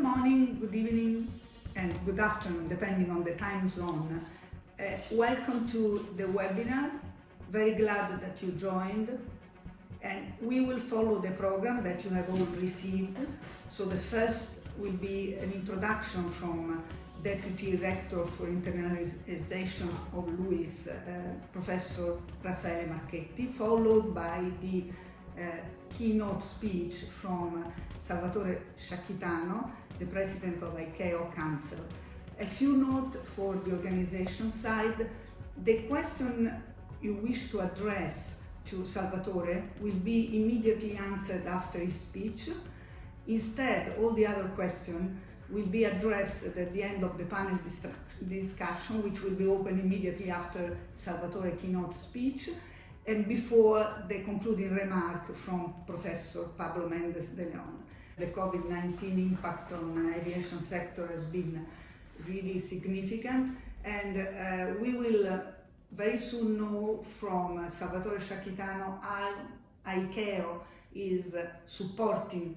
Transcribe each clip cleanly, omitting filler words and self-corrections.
morning, good evening, and good afternoon, depending on the time zone. Welcome to the webinar. Very glad that you joined. And we will follow the program that you have all received. So the first will be an introduction from Deputy Rector for Internationalization of LUIS, Professor Raffaele Marchetti, followed by the keynote speech from Salvatore Sciacchitano, the President of ICAO Council. A few notes for the organization side. The question you wish to address to Salvatore will be immediately answered after his speech. Instead, all the other questions will be addressed at the end of the panel discussion, which will be open immediately after Salvatore's keynote speech and before the concluding remark from Professor Pablo Mendes de Leon. The COVID-19 impact on the aviation sector has been really significant, and we will very soon know from Salvatore Sciacchitano how ICAO is supporting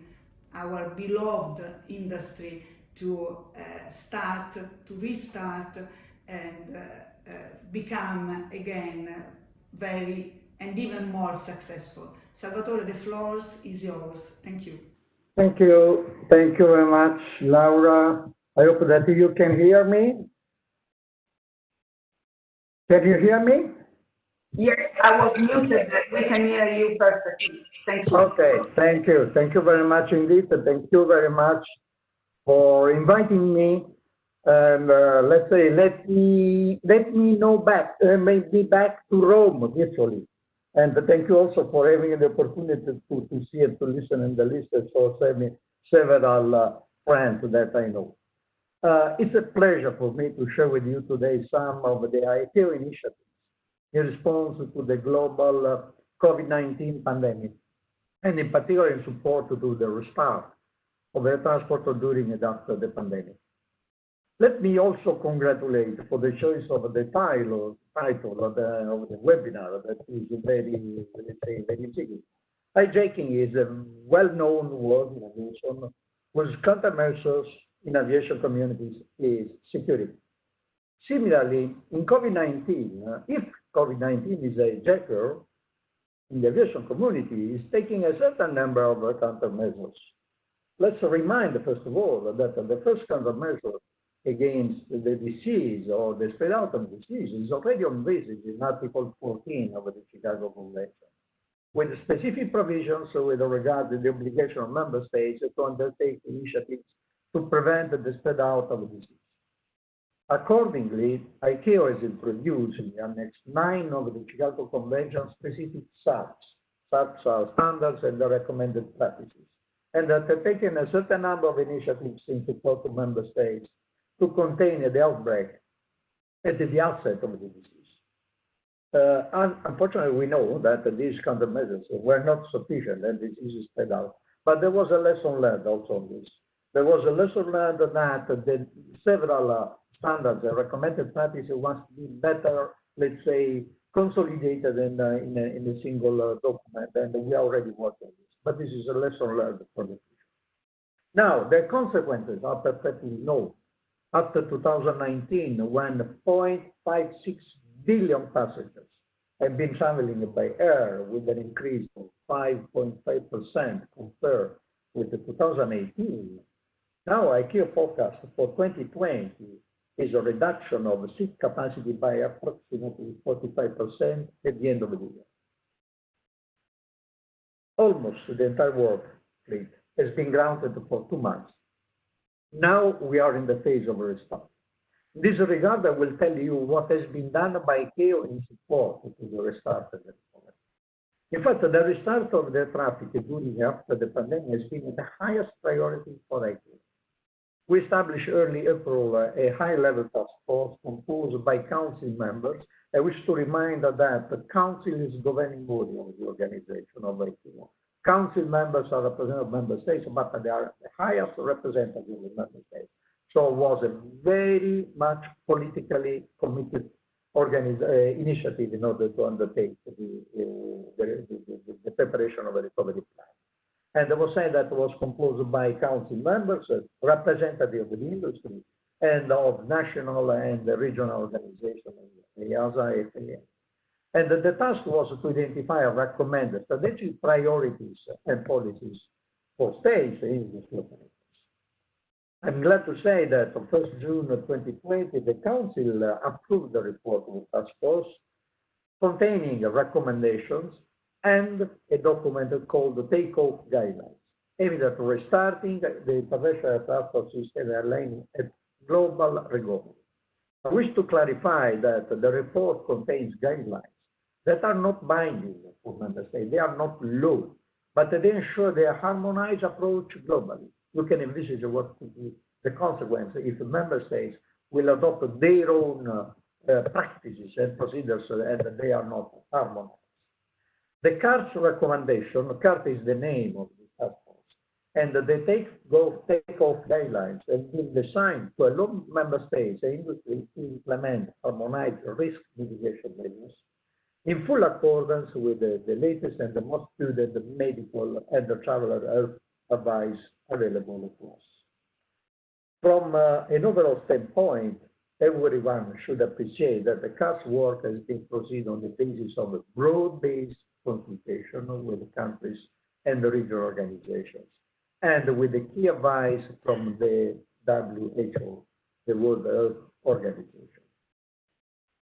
our beloved industry to restart and become again very and even more successful. Salvatore, the floor is yours. Thank you. Thank you. Thank you very much, Laura. I hope that you can hear me. Can you hear me? Yes, I was muted. We can hear you perfectly. Thank you. Okay, thank you. Thank you very much indeed. Thank you very much for inviting me. And let's say, let me know back, maybe back to Rome, virtually. And thank you also for having the opportunity to see and to listen and to listen for several friends that I know. It's a pleasure for me to share with you today some of the ICAO initiatives in response to the global COVID-19 pandemic, and in particular in support to the restart of air transport during and after the pandemic. Let me also congratulate for the choice of the title of the webinar that is very, let's say, very insignificant. Hijacking is a well-known word in aviation, whose countermeasures in aviation communities is security. Similarly, in COVID-19, if COVID-19 is a hijacker in the aviation community, is taking a certain number of countermeasures. Let's remind, first of all, that the first countermeasure against the disease or the spread out of disease is already envisaged in Article 14 of the Chicago Convention, with specific provisions with regard to the obligation of member states to undertake initiatives to prevent the spread out of disease. Accordingly, ICAO has introduced in the Annex 9 of the Chicago Convention specific SARPs. SARPs are standards and the recommended practices, and that have taken a certain number of initiatives in support of member states to contain the outbreak at the outset of the disease. Unfortunately, we know that these countermeasures were not sufficient and the disease is spread out, but there was a lesson learned also on this. There was a lesson learned that the several standards and recommended practices must be better, let's say, consolidated in a single document, and we are already working on this. But this is a lesson learned for the future. Now, the consequences are perfectly known. After 2019, when 0.56 billion passengers have been traveling by air with an increase of 5.5% compared with the 2018, now ICAO forecast for 2020 is a reduction of seat capacity by approximately 45% at the end of the year. Almost the entire world fleet has been grounded for 2 months. Now we are in the phase of restart. In this regard, I will tell you what has been done by ICAO in support to the restart of the recovery. In fact, the restart of the traffic during and after the pandemic has been the highest priority for ICAO. We established early April a high-level task force composed by council members. I wish to remind that the council is the governing body of the organization of ICAO. Council members are representative of member states, but they are the highest representative of the member states. So it was a very much politically committed initiative in order to undertake the preparation of a recovery plan. And it was said that it was composed by council members, representatives of the industry, and of national and regional organizations, EASA, FAA. And the task was to identify and recommend strategic priorities and policies for states in this operation. I'm glad to say that on 1st June 2020, the Council approved the report of the task force containing recommendations and a document called the Takeoff Guidelines, aiming at restarting the international air transport system and aligning a global recovery. I wish to clarify that the report contains guidelines that are not binding for member states. They are not law, but they ensure their harmonized approach globally. You can envisage what could be the consequence if the member states will adopt their own practices and procedures and they are not harmonized. The CART recommendation, CART is the name of the task force, and the take-off guidelines have been designed to allow member states and industry to implement harmonized risk mitigation measures in full accordance with the latest and the most prudent medical and the traveler health advice available to us. From an overall standpoint, everyone should appreciate that the CART's work has been proceeded on the basis of a broad-based consultation with the countries and the regional organizations, and with the key advice from the WHO, the World Health Organization.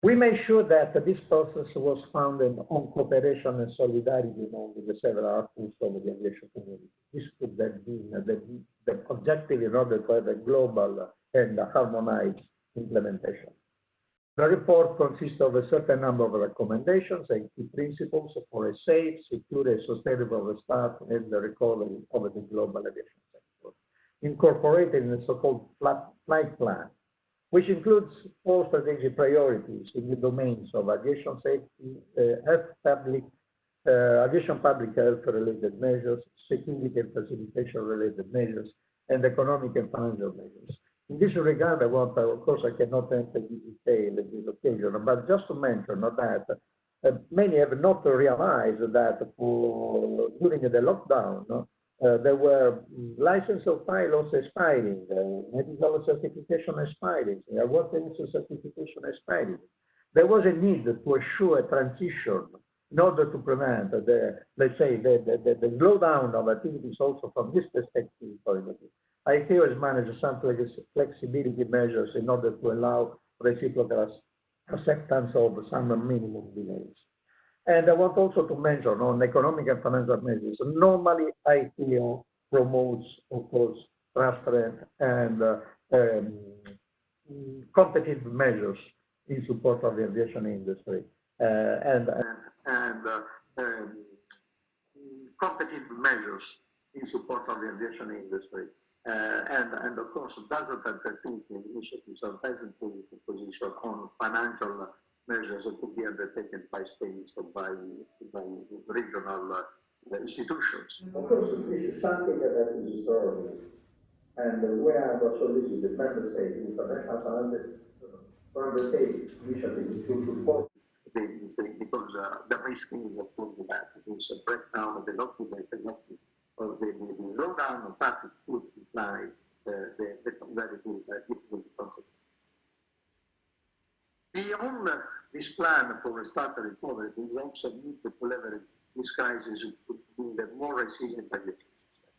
We made sure that this process was founded on cooperation and solidarity among the several actors of the aviation community. This could have been the objective in order to have a global and harmonized implementation. The report consists of a certain number of recommendations and key principles for a safe, secure, and sustainable restart and the recovery of the global aviation sector, incorporated in the so-called flight plan, which includes 4 strategic priorities in the domains of aviation safety, aviation public health-related measures, security and facilitation-related measures, and economic and financial measures. In this regard, of course, I cannot enter in detail in this occasion, but just to mention that many have not realized that during the lockdown, there were license of pilots expiring, medical certification expiring, airworthiness certification expiring. There was a need to assure a transition in order to prevent let's say, the slowdown of activities also from this perspective point of view. ICAO has managed some flexibility measures in order to allow reciprocal acceptance of some minimum delays. And I want also to mention on economic and financial measures, normally ICAO promotes, of course, transparent and competitive measures in support of the aviation industry. Competitive measures in support of the aviation industry. And of course, doesn't entertain the initiatives or doesn't take the position on financial measures that could be undertaken by states or by regional institutions. Of course, this is something that is historical, and we have solicited member states, international funding, to undertake initiatives to support the industry because the risk is according to that. It's a breakdown of the document or the slowdown of traffic could imply the very difficult consequences. Beyond this plan for restart and recovery, there is also need to leverage this crisis to build a more resilient aviation system.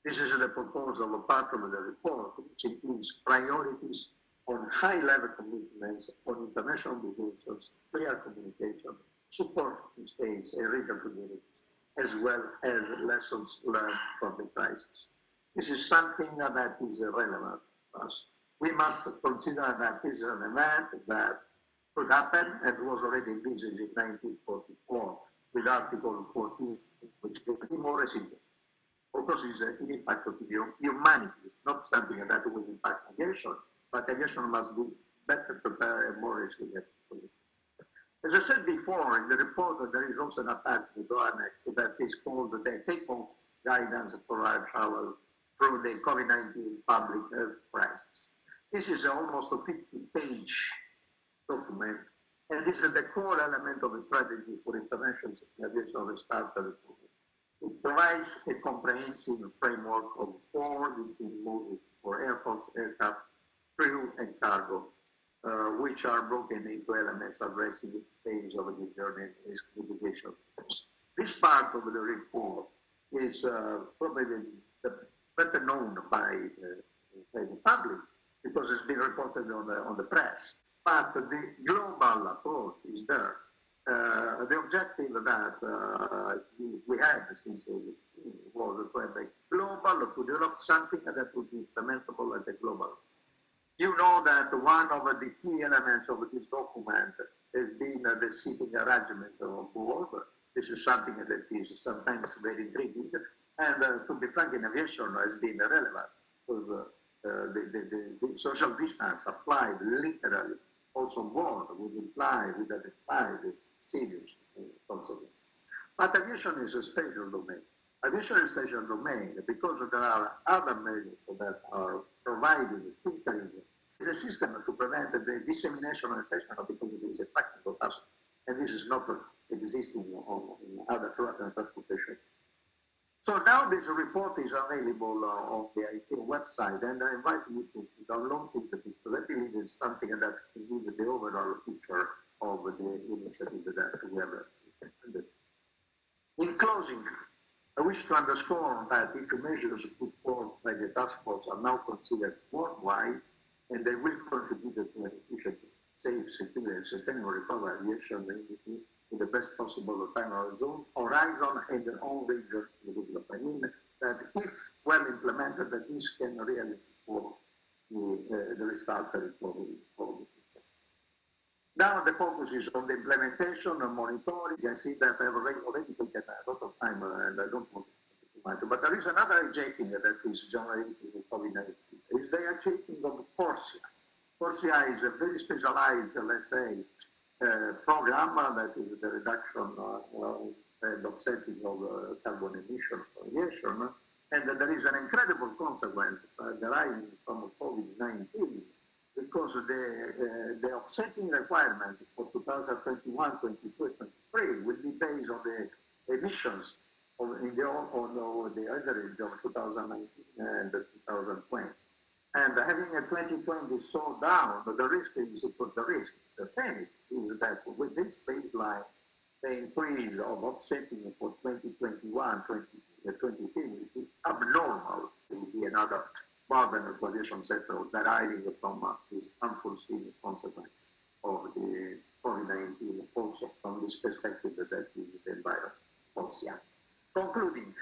This is the proposal of part of the report, which includes priorities on high-level commitments on international obligations, clear communication, support to states and regional communities, as well as lessons learned from the crisis. This is something that is relevant to us. We must consider that this is an event that could happen and was already envisaged in 1944 with Article 14, which will be more resilient. Of course, it's an impact of humanity. It's not something that will impact aviation, but aviation must be better prepared and more resilient. As I said before, in the report, there is also an attachment to annex that is called the Takeoff Guidance for Air Travel through the Covid-19 public health crisis. This is almost a 50-page document, and this is the core element of a strategy for international aviation restart and recovery. It provides a comprehensive framework of 4 distinct modules for airports, aircraft, crew, and cargo, which are broken into elements addressing the phase of the journey and risk mitigation. This part of the report is probably better known by the public because it's been reported on the press. But the global approach is there. The objective that we had since the was to have a global, to develop something that would be implementable at the global. You know that one of the key elements of this document has been the seating arrangement on board. This is something that is sometimes very intriguing, and to be frank, in aviation has been relevant because the social distance applied literally also on board would imply, would identify the serious consequences. But aviation is a special domain. Aviation is a special domain because there are other measures that are providing filtering. It's a system to prevent the dissemination of infection because it is a practical task, and this is not existing in other transportation. So now this report is available on the ICAO website, and I invite you to download it because I believe it's something that can give the overall picture of the initiative that we have implemented. In closing, I wish to underscore that each measures put forth by the task force are now considered worldwide, and they will contribute to an efficient, safe, secure, and sustainable recovery of aviation industry in the best possible time horizon and their own region in the development. I mean that if well implemented, that this can really support the restart of the recovery. Now the focus is on the implementation and monitoring. You can see that I've already taken a lot of time and I don't want to too much. But there is another hijacking that is generated with COVID-19. It's the hijacking of CORSIA. CORSIA is a very specialized, let's say, program that is the reduction and offsetting of carbon emission for aviation. And there is an incredible consequence deriving from COVID-19 because the offsetting requirements for 2021, 22, 23 will be based on the emissions on the average of 2019 and 2020. And having a 2020 so down, but the risk is sustained is that with this baseline, the increase of offsetting for 2021, 2023 will be abnormal. It will be another burden of the aviation sector deriving from this unforeseen consequence of the COVID-19, also from this perspective that is the environment. Concluding,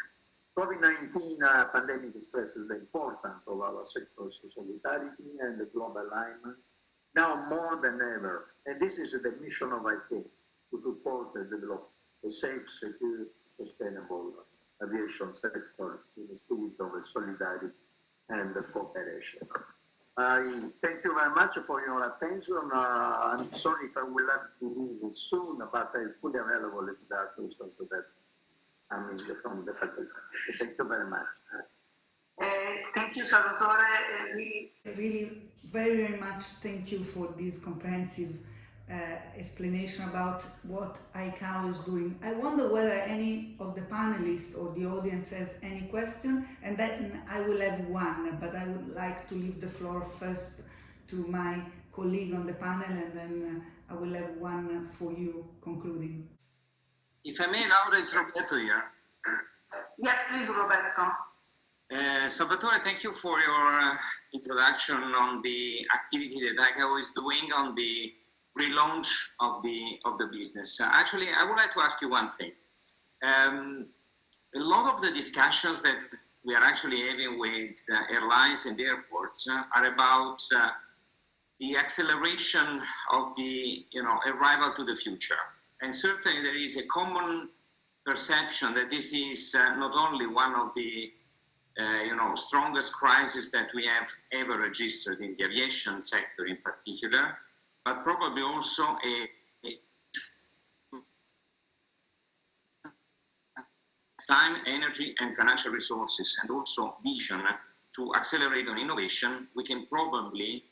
COVID-19 pandemic stresses the importance of our sector's solidarity and the global alignment now more than ever. And this is the mission of ICAO, to support and develop a safe, secure, sustainable aviation sector in the spirit of solidarity and cooperation. I thank you very much for your attention. I'm sorry if I will have to leave soon, but I'm fully available if there are questions that I'm in from the faculty. So thank you very much. Thank you, Salvatore. Really, very, very much thank you for this comprehensive explanation about what ICAO is doing. I wonder whether any of the panelists or the audience has any question, and then I will have one, but I would like to leave the floor first to my colleague on the panel, and then I will have one for you concluding. If I may, Laura, it's Roberto here. Yes, please, Roberto. Salvatore, thank you for your introduction on the activity that ICAO is doing on the relaunch of the business. Actually, I would like to ask you one thing. A lot of the discussions that we are actually having with airlines and airports are about the acceleration of the arrival to the future. And certainly there is a common perception that this is not only one of the strongest crises that we have ever registered in the aviation sector in particular, but probably also a time, energy, and financial resources, and also vision to accelerate on innovation. We can probably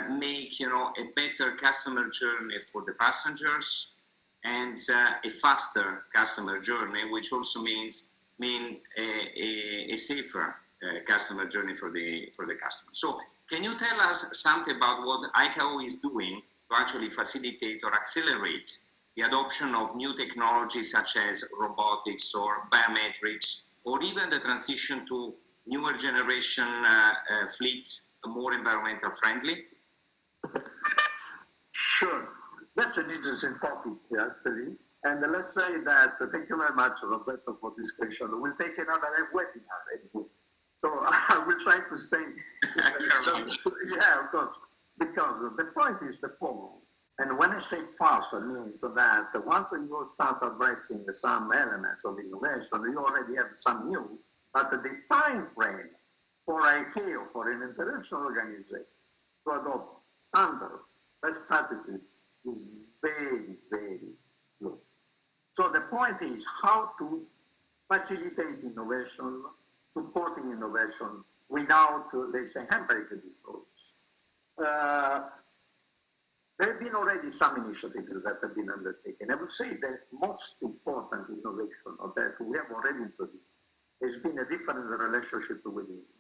make a better customer journey for the passengers, and a faster customer journey, which also means a safer customer journey for the customer. So can you tell us something about what ICAO is doing to actually facilitate or accelerate the adoption of new technologies such as robotics or biometrics, or even the transition to newer generation fleet, more environmental friendly? Sure. That's an interesting topic, actually. And let's say that, thank you very much, Roberto, for this question. We'll take another webinar anyway. So I will try to stay. Yeah, of course. Because the point is the following. And when I say fast, it means that once you start addressing some elements of innovation, you already have some new, but the time frame for ICAO, for an international organization, to adopt standards, best practices, is very, very slow. So the point is how to facilitate innovation, supporting innovation without, let's say, hampering this process. There have been already some initiatives that have been undertaken. I would say the most important innovation of that we have already introduced has been a different relationship with industry.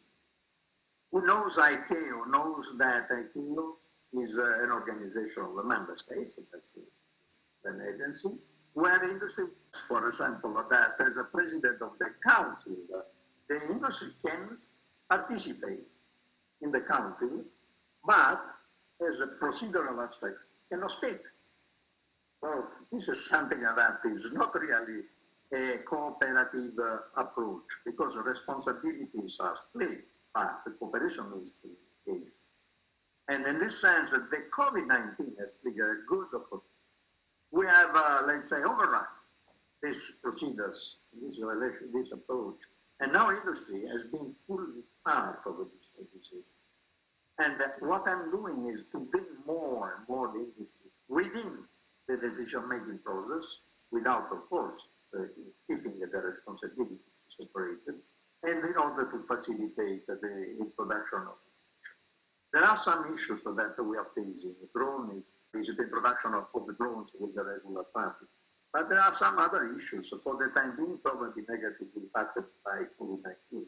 Who knows ICAO knows that ICAO is an organization of the member states, that's an agency, where industry, for example, that there's a president of the council, the industry can participate in the council, but as a procedural aspect, cannot speak. So this is something that is not really a cooperative approach, because the responsibilities are split, but the cooperation is engaged. And in this sense, the COVID-19 has triggered a good opportunity. We have, let's say, overrun these procedures, this relation, this approach, and now industry has been fully part of this decision. And what I'm doing is to bring more and more the industry within the decision-making process, without, of course, keeping the responsibilities separated, and in order to facilitate the introduction of. There are some issues that we are facing. Drone is the introduction of the drones with the regular traffic. But there are some other issues, for the time being, probably negatively impacted by COVID-19.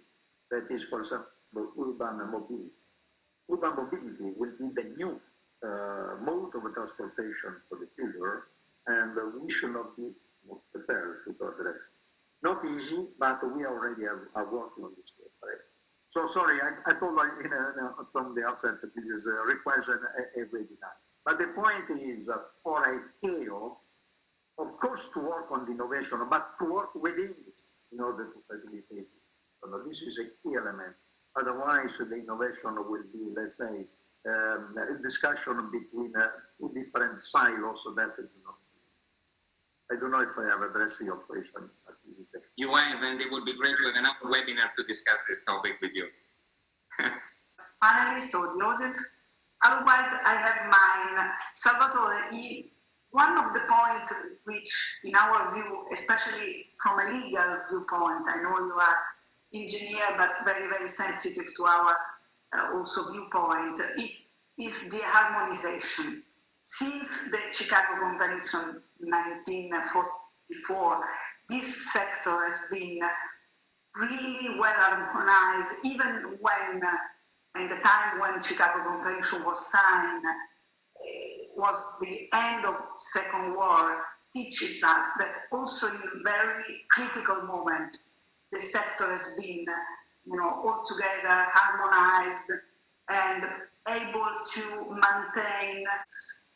That is, for example, urban mobility. Urban mobility will be the new mode of transportation for the future, and we should not be prepared to address it. Not easy, but we already are working on this direction. So sorry, I told you from the outset that this is requires a webinar. But the point is for ICAO, of course, to work on the innovation, but to work within it in order to facilitate it. So this is a key element. Otherwise, the innovation will be, let's say, a discussion between two different silos that, I don't know if I have addressed your question. You have, and it would be great to have another webinar to discuss this topic with you. Panelists or the audience. Otherwise, I have mine. Salvatore, one of the points which, in our view, especially from a legal viewpoint, I know you are engineer, but very, very sensitive to our also viewpoint, it is the harmonization. Since the Chicago Convention 1944, this sector has been really well harmonized, even when, in the time when Chicago Convention was signed, was the end of Second War, teaches us that also in a very critical moment, the sector has been, altogether harmonized and able to maintain.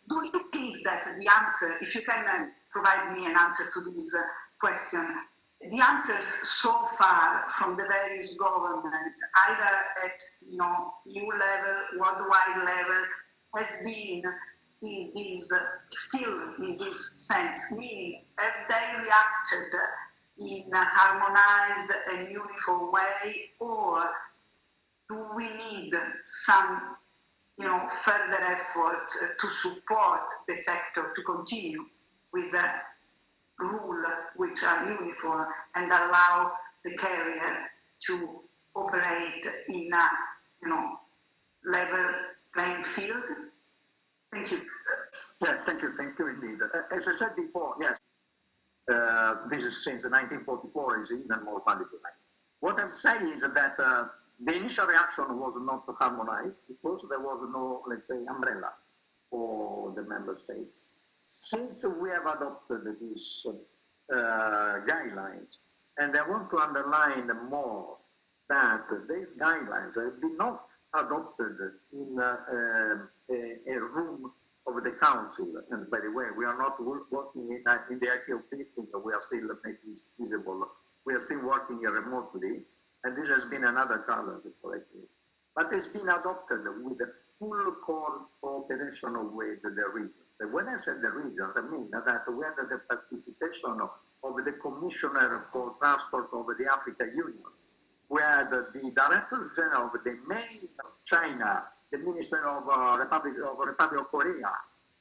Do you think that the answer, if you can provide me an answer to this question, the answers so far from the various governments, either at EU level, worldwide level, has been in this, still in this sense, meaning have they reacted in a harmonized and uniform way, or do we need some further effort to support the sector to continue with the rules which are uniform and allow the carrier to operate in a level playing field? Thank you. Yeah, thank you indeed. As I said before, yes, this is since 1944 is even more valuable. What I'm saying is that the initial reaction was not harmonized because there was no, let's say, umbrella for the member states. Since we have adopted these guidelines, and I want to underline more that these guidelines have been not adopted in a room of the council. And by the way, we are not working in the IKEA meeting, we are still making it visible. We are still working remotely, and this has been another challenge for IKEA. But it's been adopted with a full cooperation with the region. When I said the regions, I mean that we had the participation of the Commissioner for Transport of the African Union. We had the Director General of the main China, the Minister of Republic of Korea,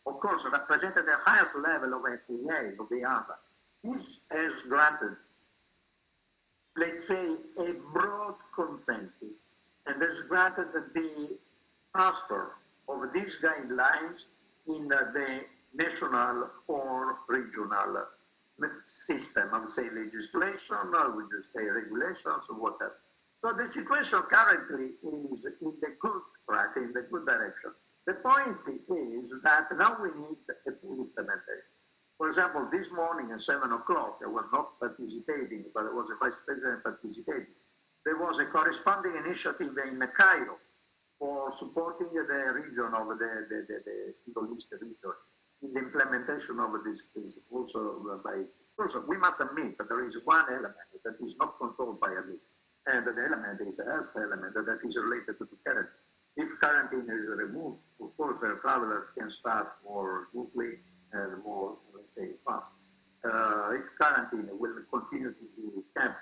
of course, represented the highest level of FTA, of the ASA. This has granted, let's say, a broad consensus, and has granted the transfer of these guidelines in the national or regional system of, say, legislation, or we just say regulations, or whatever. So the situation currently is in the good track, in the good direction. The point is that now we need a full implementation. For example, this morning at 7 o'clock, I was not participating, but there was a vice president participating. There was a corresponding initiative in Cairo for supporting the region of the Middle East region in the implementation of this principle. Also, we must admit that there is one element that is not controlled by a region, and the element is a health element that is related to quarantine. If quarantine is removed, of course, the traveler can start more smoothly and more, let's say, fast. If quarantine will continue to be kept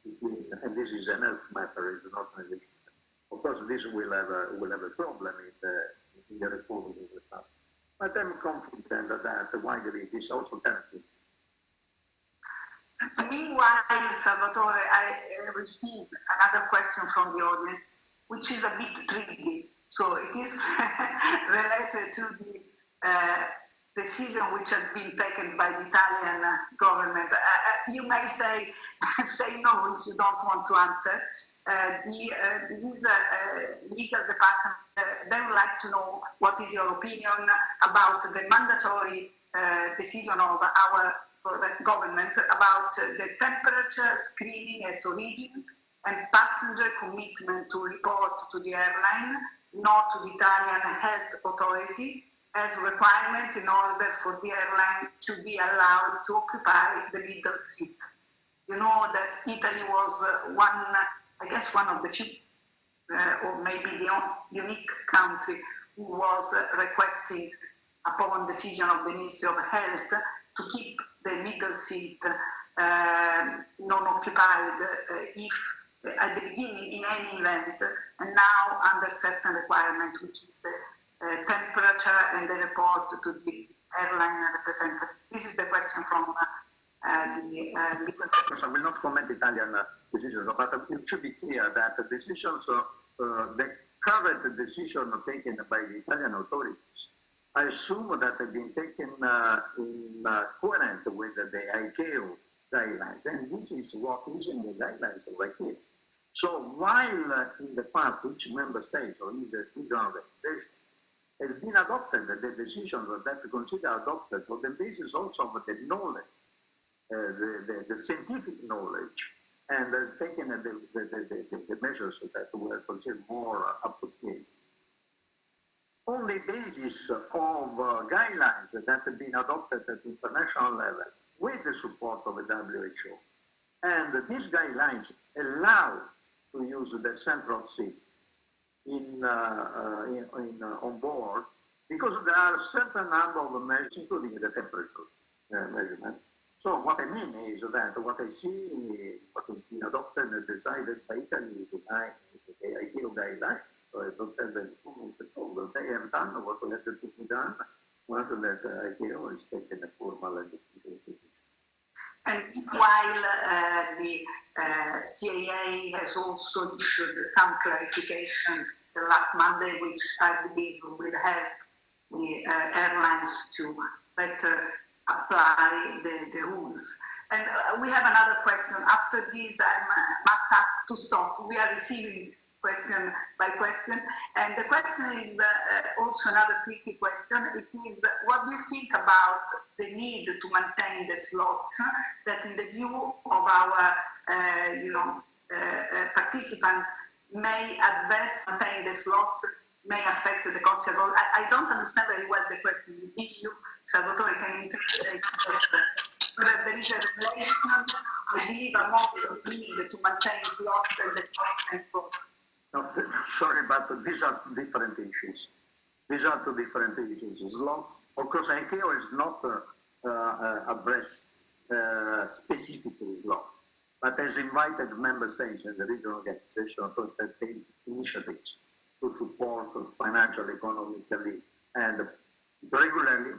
between, and this is an health matter, it's not an election. Of course, this will have a problem in the recovery of the travel. But I'm confident that widely this also can be. Meanwhile, Salvatore, I received another question from the audience, which is a bit tricky. So it is related to the decision which has been taken by the Italian government. You may say no if you don't want to answer. This is a legal department. They would like to know what is your opinion about the mandatory decision of our government about the temperature screening at origin and passenger commitment to report to the airline, not to the Italian health authority, as a requirement in order for the airline to be allowed to occupy the middle seat. You know that Italy was one of the few, or maybe the unique country who was requesting, upon decision of the Ministry of Health, to keep the middle seat non-occupied if at the beginning in any event, and now under certain requirement, which is the temperature and the report to the airline representative. This is the question from the I will not comment Italian decisions, but it should be clear that the decisions, the current decision taken by the Italian authorities, I assume that have been taken in coherence with the ICAO guidelines, and this is what is in the guidelines of ICAO. So while in the past each member state or each organization has been adopted, the decisions that we consider adopted on the basis also of the knowledge, the scientific knowledge, and has taken the measures that were considered more appropriate. On the basis of guidelines that have been adopted at the international level with the support of the WHO, and these guidelines allow to use the central seat on board, because there are a certain number of measures, including the temperature measurement. So what I mean is that what I see, what has been adopted and decided by Italy is the ideal guidelines. So I don't have any comment at all. They have done what had to be done once that ICAO is taken a formal and official position. And while the CAA has also issued some clarifications last Monday, which I believe will help the airlines to better apply the rules. And we have another question. After this, I must ask to stop. We are receiving question by question. And the question is also another tricky question. It is, what do you think about the need to maintain the slots that in the view of our participant may adverse maintain the slots may affect the cost at all? I don't understand very well the question. Maybe you, Salvatore, can interpret whether there is a relation, I believe, among the need to maintain slots and the cost involved. No, sorry, but these are different issues. These are two different issues. Slots, of course, ICAO is not address specifically slot, but has invited member states and the regional organization to entertain initiatives to support financially, economically, and regularly,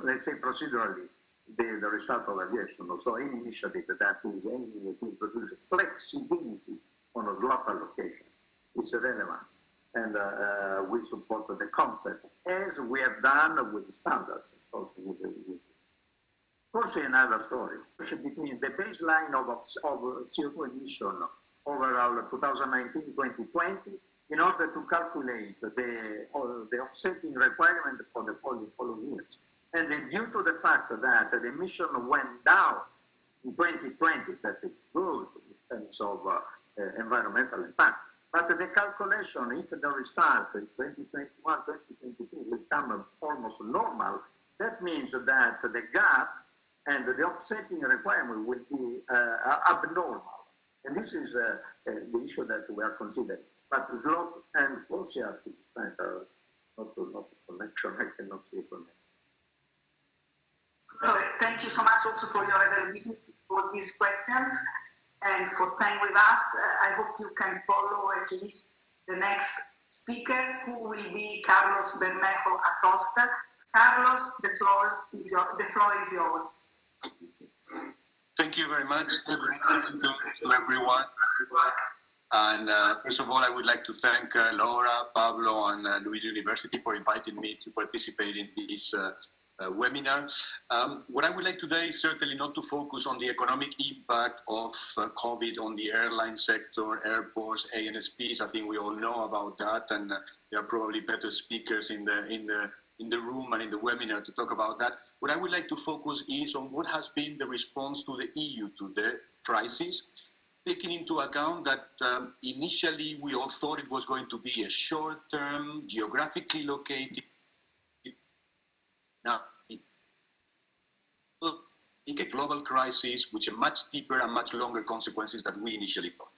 let's say procedurally, the restart of aviation. So any initiative that is aiming to introduce flexibility on a slot allocation is relevant, and we support the concept, as we have done with standards, also with the also another story, between the baseline of CO2 emission overall 2019-2020 in order to calculate the offsetting requirement for the following years. And due to the fact that the emission went down in 2020, that is good in terms of environmental impact. But the calculation, if the restart in 2021, 2022 will become almost normal, that means that the gap and the offsetting requirement will be abnormal. And this is the issue that we are considering. But slot and OCR, not connection, I cannot say connection. Thank you so much also for your availability for these questions and for staying with us. I hope you can follow at least the next speaker, who will be Carlos Bermejo Acosta. Carlos, the floor is yours. Thank you very much. Good evening to everyone. And first of all, I would like to thank Laura, Pablo, and Louis University for inviting me to participate in this webinar. What I would like today is certainly not to focus on the economic impact of COVID on the airline sector, airports, ANSPs. I think we all know about that, and there are probably better speakers in the room and in the webinar to talk about that. What I would like to focus is on what has been the response to the EU to the crisis, taking into account that initially we all thought it was going to be a short-term, geographically located. Now, a global crisis which are much deeper and much longer consequences than we initially thought.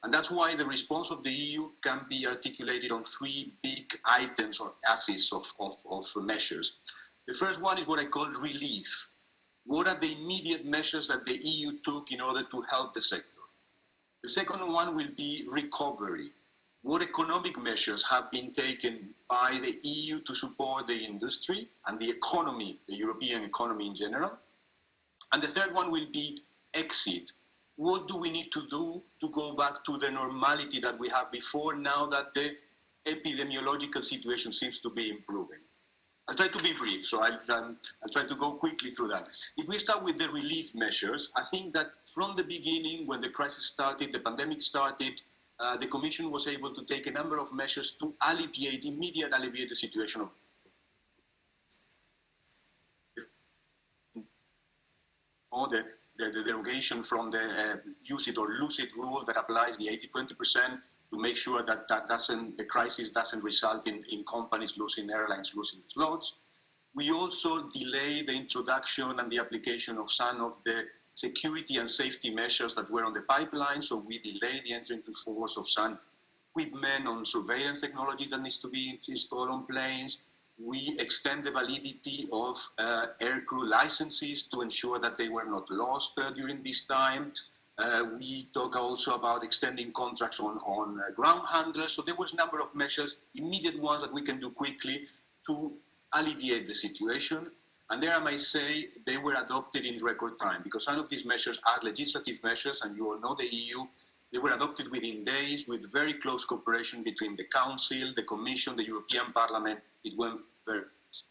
And that's why the response of the EU can be articulated on three big items or axes of measures. The first one is what I call relief. What are the immediate measures that the EU took in order to help the sector? The second one will be recovery. What economic measures have been taken by the EU to support the industry and the economy, the European economy in general? And the third one will be exit. What do we need to do to go back to the normality that we had before, now that the epidemiological situation seems to be improving? I'll try to be brief, so I'll try to go quickly through that. If we start with the relief measures, I think that from the beginning, when the crisis started, the pandemic started, the Commission was able to take a number of measures to immediately alleviate the situation of the derogation from the use it or lose it rule that applies the 80-20% to make sure that the crisis doesn't result in companies losing, airlines losing slots. We also delay the introduction and the application of some of the security and safety measures that were on the pipeline. So we delay the entry into force of some equipment on surveillance technology that needs to be installed on planes. We extend the validity of aircrew licenses to ensure that they were not lost during this time. We talk also about extending contracts on ground handlers. So there was a number of measures, immediate ones that we can do quickly to alleviate the situation. And there I might say they were adopted in record time, because some of these measures are legislative measures, and you all know the EU. They were adopted within days with very close cooperation between the Council, the Commission, the European Parliament. It went very fast.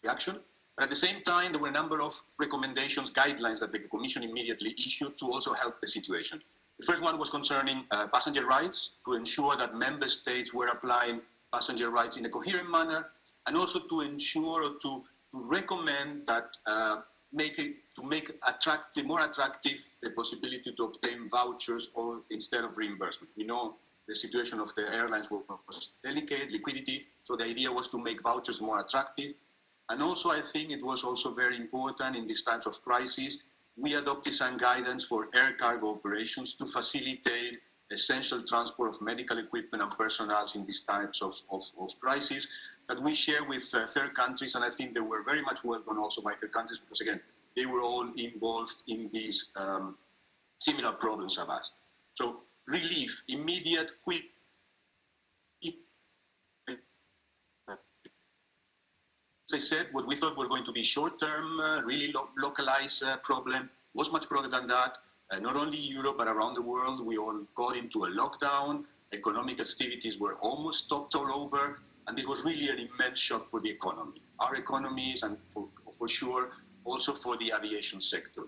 reaction. But at the same time, there were a number of recommendations, guidelines that the Commission immediately issued to also help the situation. The first one was concerning passenger rights, to ensure that member states were applying passenger rights in a coherent manner, and also to ensure or to recommend that make more attractive the possibility to obtain vouchers or instead of reimbursement. We know the situation of the airlines was delicate, liquidity, so the idea was to make vouchers more attractive. And also, I think it was also very important in these times of crisis, we adopted some guidance for air cargo operations to facilitate essential transport of medical equipment and personnel in these types of crisis that we share with third countries, and I think they were very much welcome also by third countries because, again, they were all involved in these similar problems of us. So relief, immediate, quick. As I said, what we thought were going to be short-term, really localized problem was much broader than that. Not only Europe, but around the world, we all got into a lockdown. Economic activities were almost stopped all over. And this was really an immense shock for the economy, our economies, and for sure, also for the aviation sector.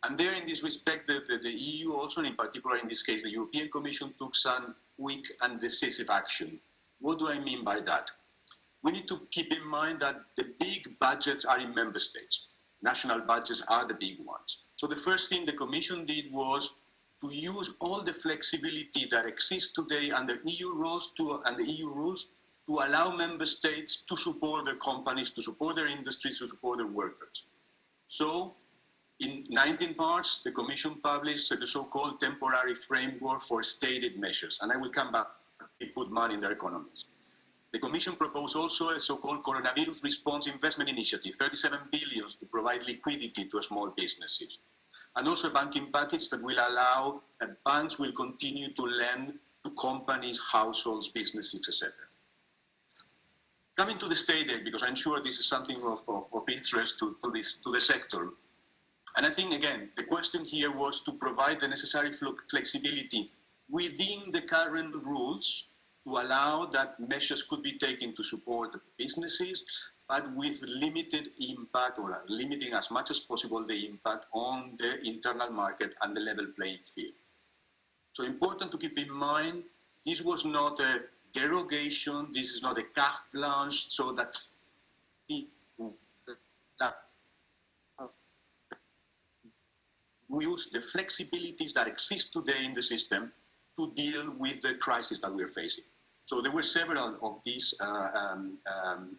And there, in this respect, the EU also, and in particular in this case, the European Commission took some quick and decisive action. What do I mean by that? We need to keep in mind that the big budgets are in member states. National budgets are the big ones. So the first thing the Commission did was to use all the flexibility that exists today under EU rules to allow member states to support their companies, to support their industries, to support their workers. So in 19 parts, the Commission published the so-called temporary framework for stated measures. And I will come back to put money in their economies. The Commission proposed also a so-called coronavirus response investment initiative, 37 billion to provide liquidity to small businesses. And also a banking package that will allow that banks will continue to lend to companies, households, businesses, etc. Coming to the state aid, because I'm sure this is something of interest to the sector. And I think, again, the question here was to provide the necessary flexibility within the current rules to allow that measures could be taken to support businesses, but with limited impact or limiting as much as possible the impact on the internal market and the level playing field. So important to keep in mind, this was not a derogation, this is not a carte blanche, so that we use the flexibilities that exist today in the system to deal with the crisis that we're facing. So there were several of these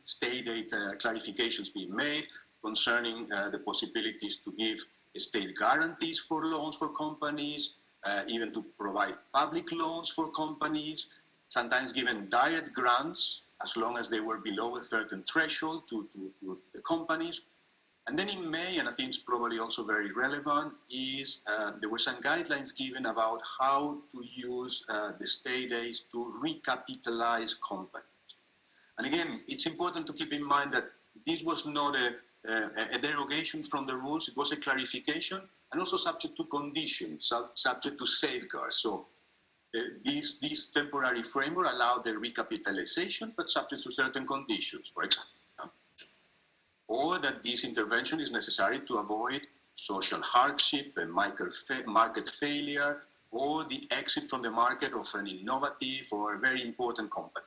state aid clarifications being made concerning the possibilities to give state guarantees for loans for companies, even to provide public loans for companies, sometimes given direct grants as long as they were below a certain threshold to the companies. And then in May, and I think it's probably also very relevant, is there were some guidelines given about how to use the state aids to recapitalize companies. And again, it's important to keep in mind that this was not a derogation from the rules, it was a clarification, and also subject to conditions, subject to safeguards. So this temporary framework allowed the recapitalization, but subject to certain conditions, for example. Or that this intervention is necessary to avoid social hardship, and market failure, or the exit from the market of an innovative or very important company.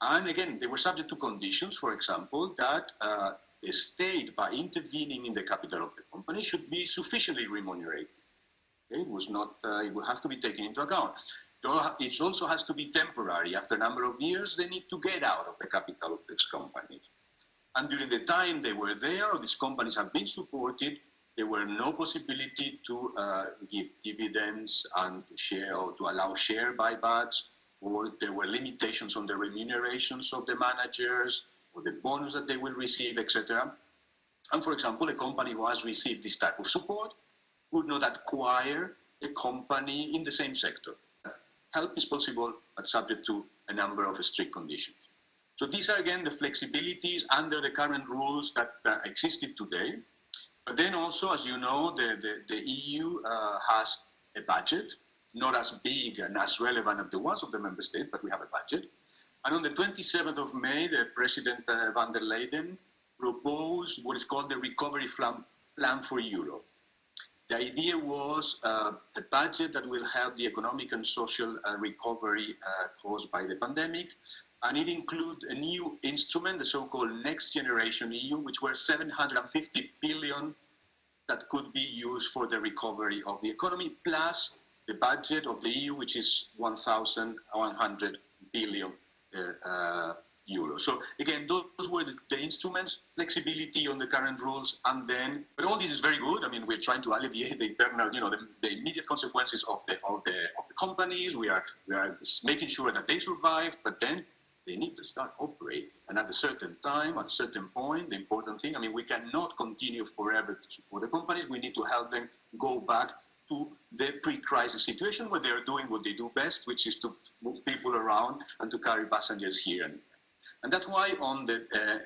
And again, they were subject to conditions, for example, that the state, by intervening in the capital of the company, should be sufficiently remunerated. Okay? It was not, it would have to be taken into account. It also has to be temporary. After a number of years, they need to get out of the capital of this company. And during the time they were there, or these companies have been supported, there were no possibility to give dividends and to share or to allow share buybacks, or there were limitations on the remunerations of the managers, or the bonus that they will receive, etc. And for example, a company who has received this type of support could not acquire a company in the same sector. Help is possible, but subject to a number of strict conditions. So these are, again, the flexibilities under the current rules that existed today. But then also, as you know, the EU has a budget, not as big and as relevant as the ones of the member states, but we have a budget. And on the 27th of May, the President van der Leyen proposed what is called the Recovery Plan for Europe. The idea was a budget that will help the economic and social recovery caused by the pandemic, and it includes a new instrument, the so-called Next Generation EU, which were 750 billion that could be used for the recovery of the economy, plus the budget of the EU, which is 1,100 billion euros. So again, those were the instruments, flexibility on the current rules, and then, but all this is very good. I mean, we're trying to alleviate the internal, the immediate consequences of the companies. We are making sure that they survive, but then they need to start operating. And at a certain time, at a certain point, the important thing, I mean, we cannot continue forever to support the companies. We need to help them go back to the pre-crisis situation where they're doing what they do best, which is to move people around and to carry passengers here and there. And that's why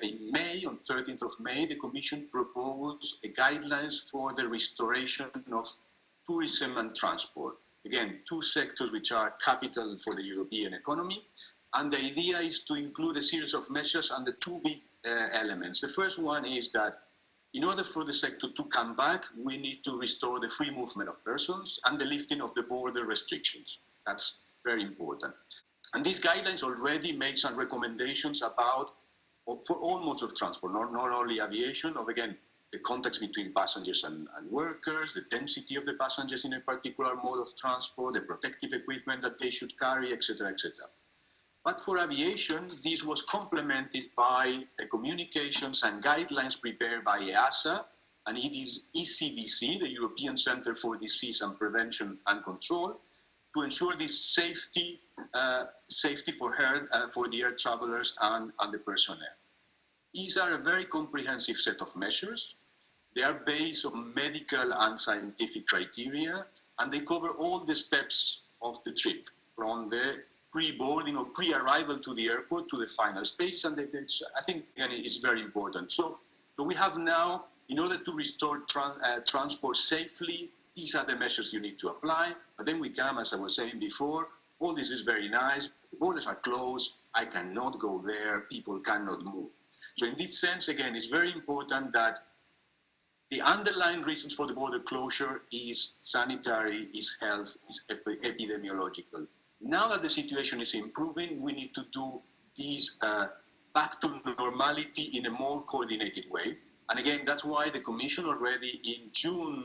in May, on 13th of May, the Commission proposed guidelines for the restoration of tourism and transport. Again, two sectors which are capital for the European economy. And the idea is to include a series of measures under two big elements. The first one is that in order for the sector to come back, we need to restore the free movement of persons and the lifting of the border restrictions. That's very important. And these guidelines already make some recommendations about, for all modes of transport, not only aviation, of again, the context between passengers and workers, the density of the passengers in a particular mode of transport, the protective equipment that they should carry, etc., etc. But for aviation, this was complemented by communications and guidelines prepared by EASA, and it is ECDC, the European Center for Disease and Prevention and Control, to ensure this safety for the air travelers and the personnel. These are a very comprehensive set of measures. They are based on medical and scientific criteria, and they cover all the steps of the trip, from the pre-boarding or pre-arrival to the airport to the final stage, and I think again, it's very important. So we have now, in order to restore transport safely, these are the measures you need to apply. But then we come, as I was saying before, all this is very nice, the borders are closed, I cannot go there, people cannot move. So in this sense, again, it's very important that the underlying reasons for the border closure is sanitary, is health, is epidemiological. Now that the situation is improving, we need to do this back to normality in a more coordinated way. And again, that's why the Commission already in June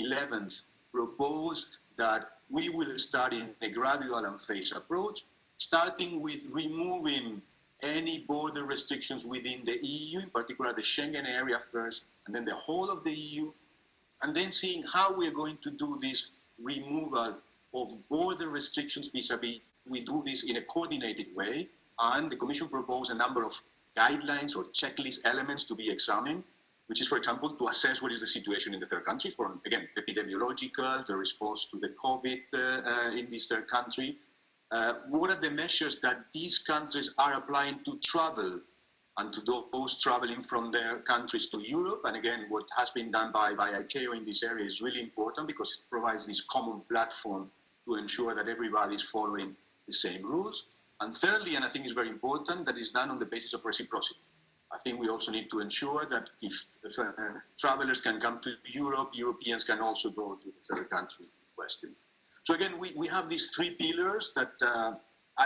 11th proposed that we will start in a gradual and phased approach, starting with removing any border restrictions within the EU, in particular the Schengen area first, and then the whole of the EU, and then seeing how we are going to do this removal of border restrictions vis-a-vis. We do this in a coordinated way, and the Commission proposed a number of guidelines or checklist elements to be examined, which is, for example, to assess what is the situation in the third country, from, again, epidemiological, the response to the COVID in this third country. What are the measures that these countries are applying to travel and to those traveling from their countries to Europe? And again, what has been done by ICAO in this area is really important because it provides this common platform to ensure that everybody is following the same rules. And thirdly, and I think it's very important, that is done on the basis of reciprocity. I think we also need to ensure that if travelers can come to Europe, Europeans can also go to the third country question. So again, we have these three pillars that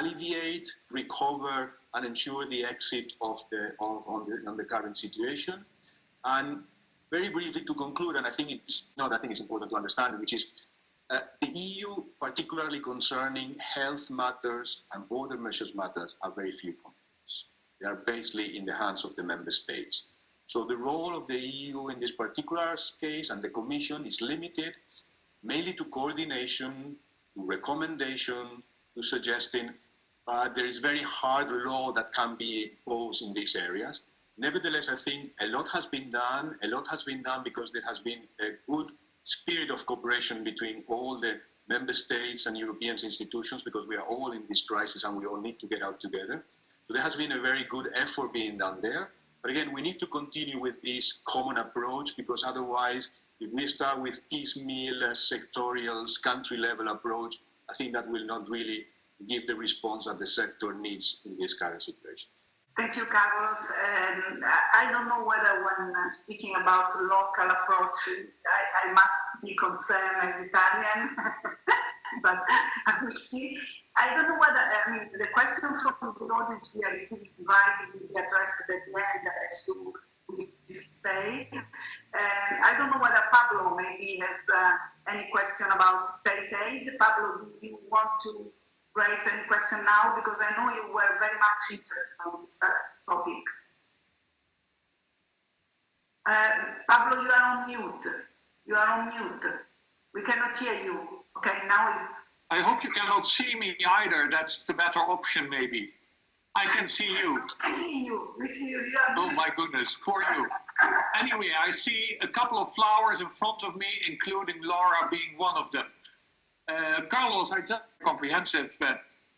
alleviate, recover, and ensure the exit of on the current situation. And very briefly to conclude, and I think it's important to understand, which is the EU, particularly concerning health matters and border measures matters, are very few competence. They are basically in the hands of the member states. So the role of the EU in this particular case and the Commission is limited mainly to coordination, to recommendation, to suggesting, but there is very hard law that can be imposed in these areas. Nevertheless, I think a lot has been done. A lot has been done because there has been a good spirit of cooperation between all the member states and European institutions, because we are all in this crisis and we all need to get out together. So there has been a very good effort being done there. But again, we need to continue with this common approach, because otherwise, if we start with piecemeal, sectorial, country-level approach, I think that will not really give the response that the sector needs in this current situation. Thank you, Carlos. I don't know whether when speaking about local approach, I must be concerned as Italian, but I will see. I don't know whether, the question from the audience we are receiving in writing will be addressed at the end as to say. I don't know whether Pablo maybe has any question about state aid. Pablo, do you want to raise any question now? Because I know you were very much interested in this topic. Pablo, you are on mute. You are on mute. We cannot hear you. Okay, now is. I hope you cannot see me either. That's the better option, maybe. I can see you. I see you. We see you. Oh my goodness, poor you. Anyway, I see a couple of flowers in front of me, including Laura being one of them. Carlos, I did a comprehensive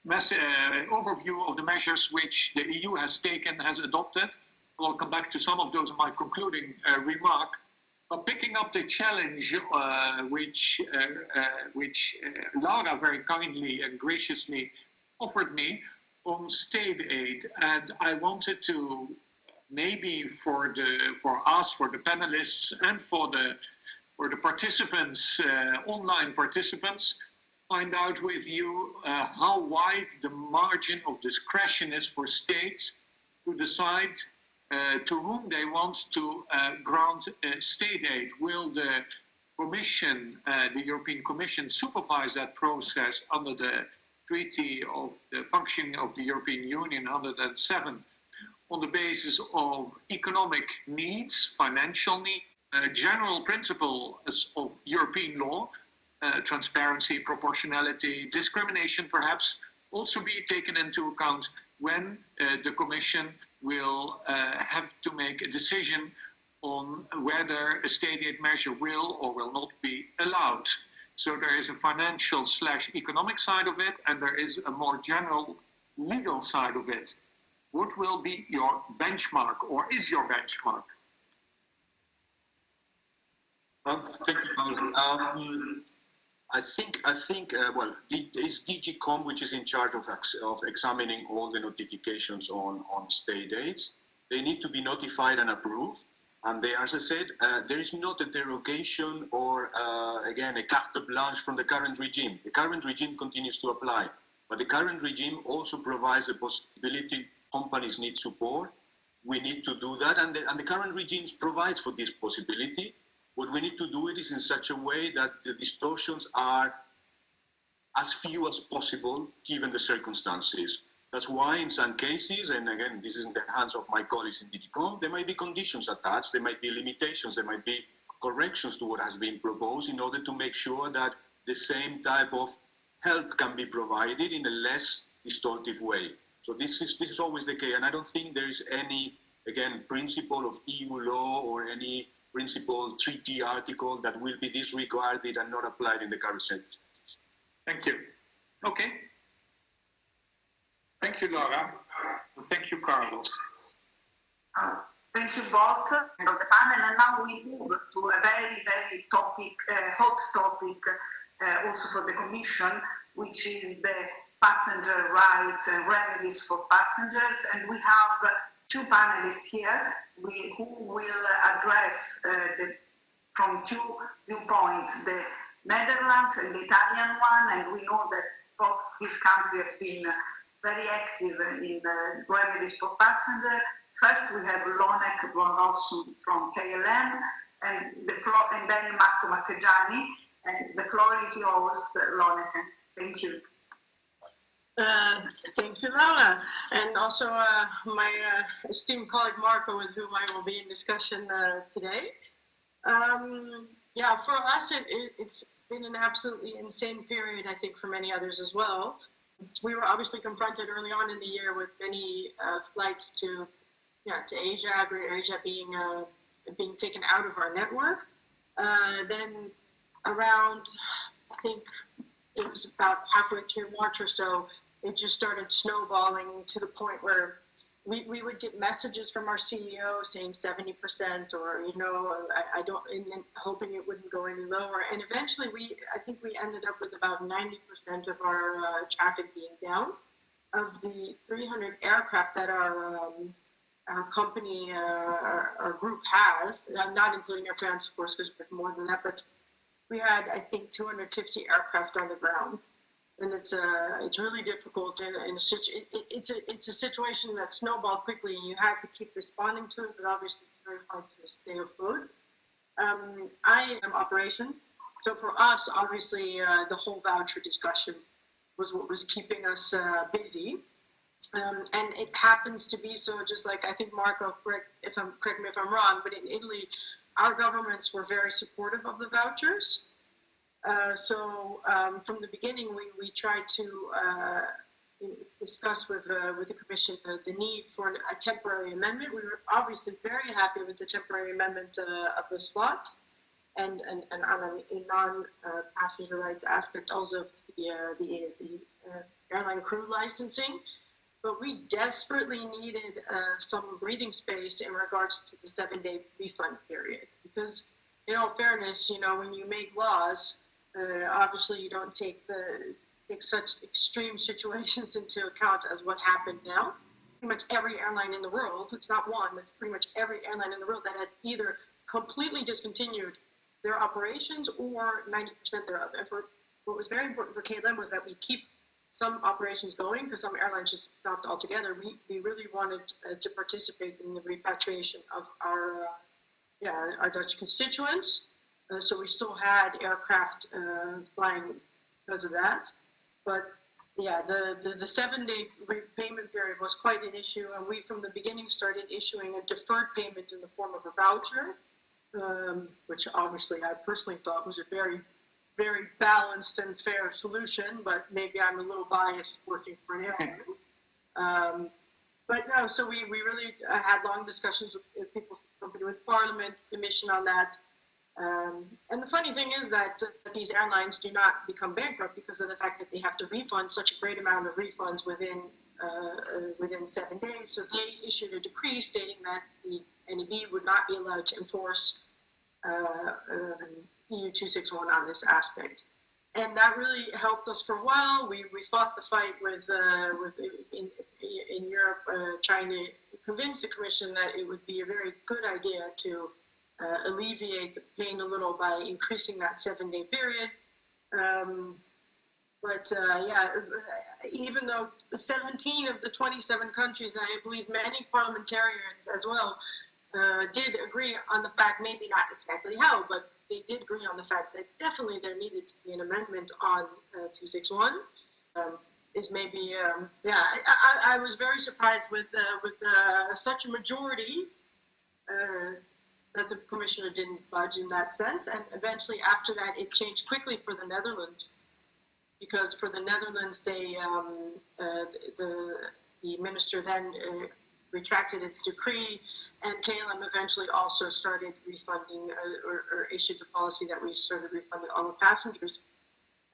overview of the measures which the EU has taken, has adopted. I'll come back to some of those in my concluding remark. But picking up the challenge which Laura very kindly and graciously offered me on state aid, and I wanted to maybe for us, for the panelists, and for the participants, online participants, find out with you how wide the margin of discretion is for states to decide to whom they want to grant state aid. Will the Commission, the European Commission, supervise that process under the Treaty of the Functioning of the European Union 107 on the basis of economic needs, financial needs, general principles of European law, transparency, proportionality, discrimination perhaps, also be taken into account when the Commission will have to make a decision on whether a state aid measure will or will not be allowed. So there is a financial / economic side of it, and there is a more general legal side of it. What will be your benchmark, or is your benchmark? Thank you, Paul. I think. Well, it's DG.com which is in charge of examining all the notifications on state aids. They need to be notified and approved. And they, as I said, there is not a derogation or, again, a carte blanche from the current regime. The current regime continues to apply. But the current regime also provides a possibility companies need support. We need to do that. And the current regime provides for this possibility. What we need to do it is in such a way that the distortions are as few as possible given the circumstances. That's why in some cases, and again, this is in the hands of my colleagues in DG.com, there might be conditions attached, there might be limitations, there might be corrections to what has been proposed in order to make sure that the same type of help can be provided in a less distortive way. So this is always the case, and I don't think there is any, again, principle of EU law or any principle treaty article that will be disregarded and not applied in the current circumstances. Thank you. Okay. Thank you, Laura. And thank you, Carlos. Thank you both on the panel, and now we move to a very, very hot topic, also for the Commission, which is the passenger rights and remedies for passengers. And we have two panelists here who will address from two viewpoints, the Netherlands and the Italian one, and we know that both these countries have been very active in remedies for passengers. First, we have Lonek von Rossum from KLM, and then Marco Marchegiani. And the floor is yours, Lonek. Thank you. Thank you, Laura, and also my esteemed colleague Marco, with whom I will be in discussion today. Yeah, for us, it's been an absolutely insane period, I think, for many others as well. We were obviously confronted early on in the year with many flights to Asia, Greater Asia being taken out of our network. Then around, I think it was about halfway through March or so, it just started snowballing to the point where we would get messages from our CEO saying 70%, or I don't, and hoping it wouldn't go any lower. And eventually, I think we ended up with about 90% of our traffic being down. of the 300 aircraft that our company, our group has, not including Air France, of course, because we're more than that, but we had, I think, 250 aircraft on the ground. And it's really difficult, and it's a situation that snowballed quickly, and you had to keep responding to it, but obviously it's very hard to stay afloat. I am operations, so for us, obviously, the whole voucher discussion was what was keeping us busy. And it happens to be so, just like I think Marco, correct me if I'm wrong, but in Italy, our governments were very supportive of the vouchers. So from the beginning, we tried to discuss with the Commission the need for a temporary amendment. We were obviously very happy with the temporary amendment of the slots, and on a non-passenger rights aspect also the airline crew licensing. But we desperately needed some breathing space in regards to the 7-day refund period, because in all fairness, when you make laws, obviously you don't take such extreme situations into account as what happened now. Pretty much every airline in the world, it's not one, it's pretty much every airline in the world that had either completely discontinued their operations or 90% thereof. And what was very important for KLM was that we keep some operations going, because some airlines just stopped altogether. We really wanted to participate in the repatriation of our Dutch constituents. So we still had aircraft flying because of that. But yeah, the 7-day repayment period was quite an issue, and we from the beginning started issuing a deferred payment in the form of a voucher, which obviously I personally thought was a very, very balanced and fair solution, but maybe I'm a little biased working for an airline. But no, so we really had long discussions with people from the company, with Parliament, Commission on that. And the funny thing is that these airlines do not become bankrupt because of the fact that they have to refund such a great amount of refunds within 7 days. So they issued a decree stating that the NEB would not be allowed to enforce EU 261 on this aspect. And that really helped us for a while. We fought the fight in Europe, trying to convince the Commission that it would be a very good idea to alleviate the pain a little by increasing that 7-day period. Even though 17 of the 27 countries, and I believe many parliamentarians as well, did agree on the fact, maybe not exactly how, but they did agree on the fact that definitely there needed to be an amendment on 261. Is maybe, I was very surprised with such a majority that the commissioner didn't budge in that sense. And eventually after that, it changed quickly for the Netherlands, because for the Netherlands, they the minister then retracted its decree, and KLM eventually also started refunding or issued the policy that we started refunding all the passengers.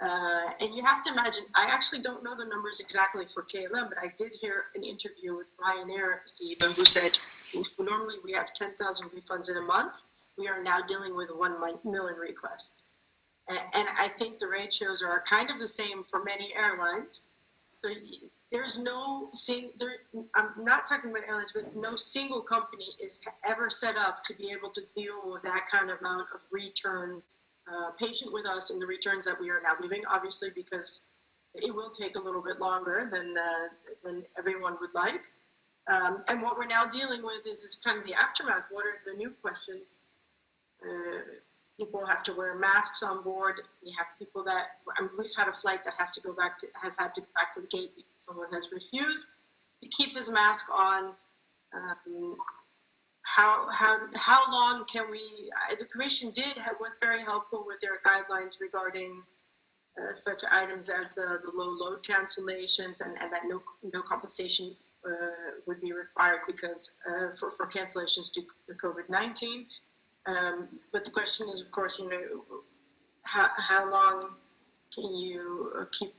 And you have to imagine, I actually don't know the numbers exactly for KLM, but I did hear an interview with Ryanair CEO who said, normally we have 10,000 refunds in a month. We are now dealing with 1 million requests. And I think the ratios are kind of the same for many airlines. So there's no, I'm not talking about airlines, but no single company is ever set up to be able to deal with that kind of amount of return, patient with us in the returns that we are now giving, obviously, because it will take a little bit longer than everyone would like. And what we're now dealing with is kind of the aftermath. What are the new questions? People have to wear masks on board. We have people that, we've had a flight that has had to go back to the gate because someone has refused to keep his mask on. How long can we, the Commission was very helpful with their guidelines regarding such items as the low load cancellations and that no compensation would be required because for cancellations due to COVID-19. But the question is, of course, how long can you keep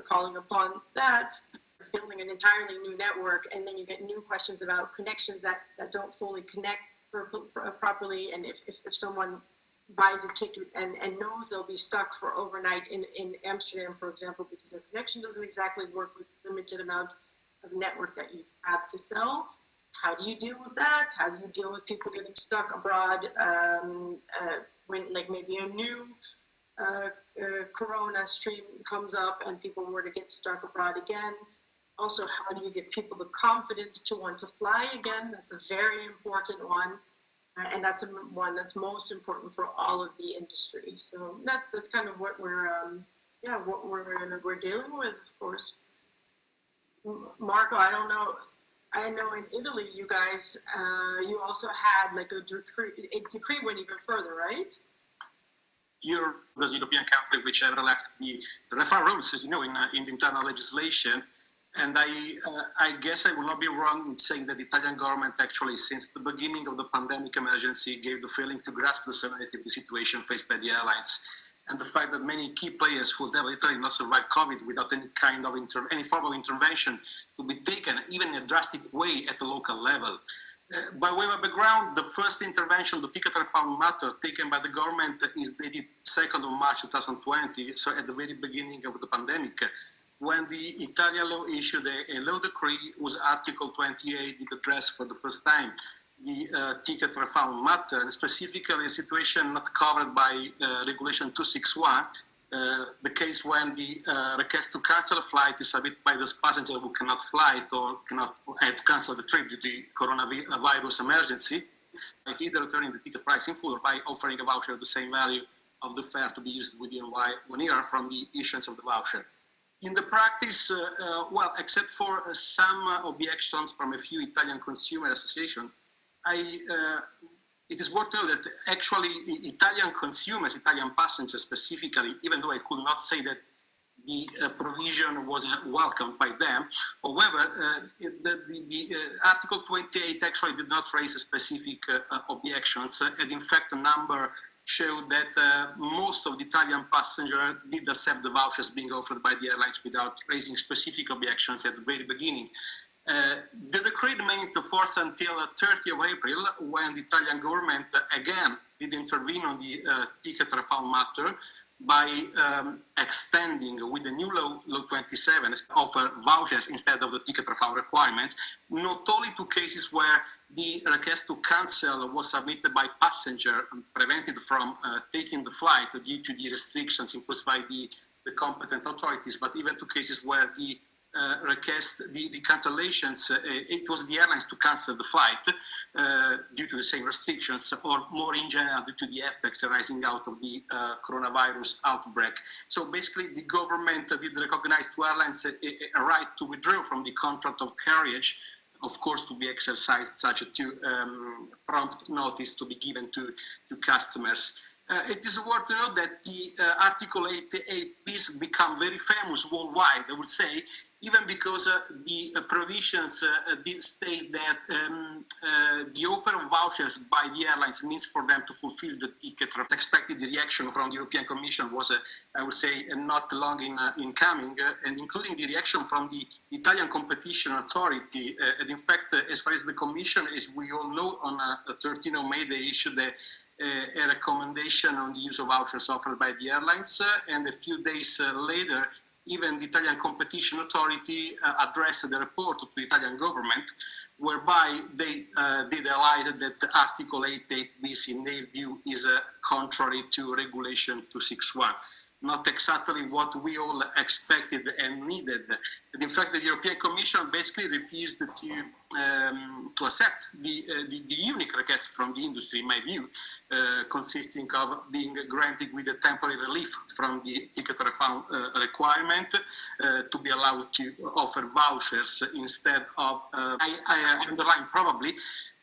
calling upon that, building an entirely new network, and then you get new questions about connections that don't fully connect properly, and if someone buys a ticket and knows they'll be stuck for overnight in Amsterdam, for example, because their connection doesn't exactly work with the limited amount of network that you have to sell. How do you deal with that? How do you deal with people getting stuck abroad when like maybe a new corona stream comes up and people were to get stuck abroad again? Also, how do you give people the confidence to want to fly again? That's a very important one. And that's one that's most important for all of the industry. So that's kind of what we're dealing with, of course. Marco, I don't know. I know in Italy, you guys, you also had like a decree went even further, right? Europe was a European country which have relaxed the referral rules, as you know, in the internal legislation. And I guess I will not be wrong in saying that the Italian government actually, since the beginning of the pandemic emergency, gave the feeling to grasp the severity of the situation faced by the airlines. And the fact that many key players who have literally not survived COVID without any kind of any form of intervention to be taken, even in a drastic way at the local level. By way of background, the first intervention, the ticket refund matter taken by the government is dated 2nd of March 2020, so at the very beginning of the pandemic, when the Italian law issued a law decree whose Article 28 did address for the first time the ticket refund matter, and specifically a situation not covered by Regulation 261, the case when the request to cancel a flight is submitted by the passenger who cannot fly or cannot have to cancel the trip due to the coronavirus emergency, like either returning the ticket price in full or by offering a voucher of the same value of the fare to be used within 1 year from the issuance of the voucher. In the practice, well, except for some objections from a few Italian consumer associations, it is worth to know that actually Italian consumers, Italian passengers specifically, even though I could not say that the provision was welcomed by them, however, the Article 28 actually did not raise specific objections, and in fact the number showed that most of the Italian passengers did accept the vouchers being offered by the airlines without raising specific objections at the very beginning. The decree remains to force until 30th of April, when the Italian government again did intervene on the ticket refund matter by extending with the new law 27 offer vouchers instead of the ticket refund requirements, not only to cases where the request to cancel was submitted by passenger and prevented from taking the flight due to the restrictions imposed by the competent authorities, but even to cases where the the cancellations, it was the airlines to cancel the flight due to the same restrictions, or more in general due to the effects arising out of the coronavirus outbreak. So basically the government did recognize to airlines a right to withdraw from the contract of carriage, of course to be exercised subject to prompt notice to be given to customers. It is worth to note that the Article 88 piece become very famous worldwide, I would say, even because the provisions did state that the offer of vouchers by the airlines means for them to fulfill the ticket. Expected the reaction from the European Commission was, I would say, not long in coming, and including the reaction from the Italian Competition Authority. And in fact, as far as the Commission, as we all know, on 13th of May, they issued a recommendation on the use of vouchers offered by the airlines, and a few days later, even the Italian Competition Authority addressed the report to the Italian government, whereby they did highlight that Article 88 bis, in their view, is contrary to Regulation 261. Not exactly what we all expected and needed. And in fact, the European Commission basically refused to accept the unique request from the industry, in my view, consisting of being granted with a temporary relief from the ticket refund requirement to be allowed to offer vouchers instead of, I underline probably,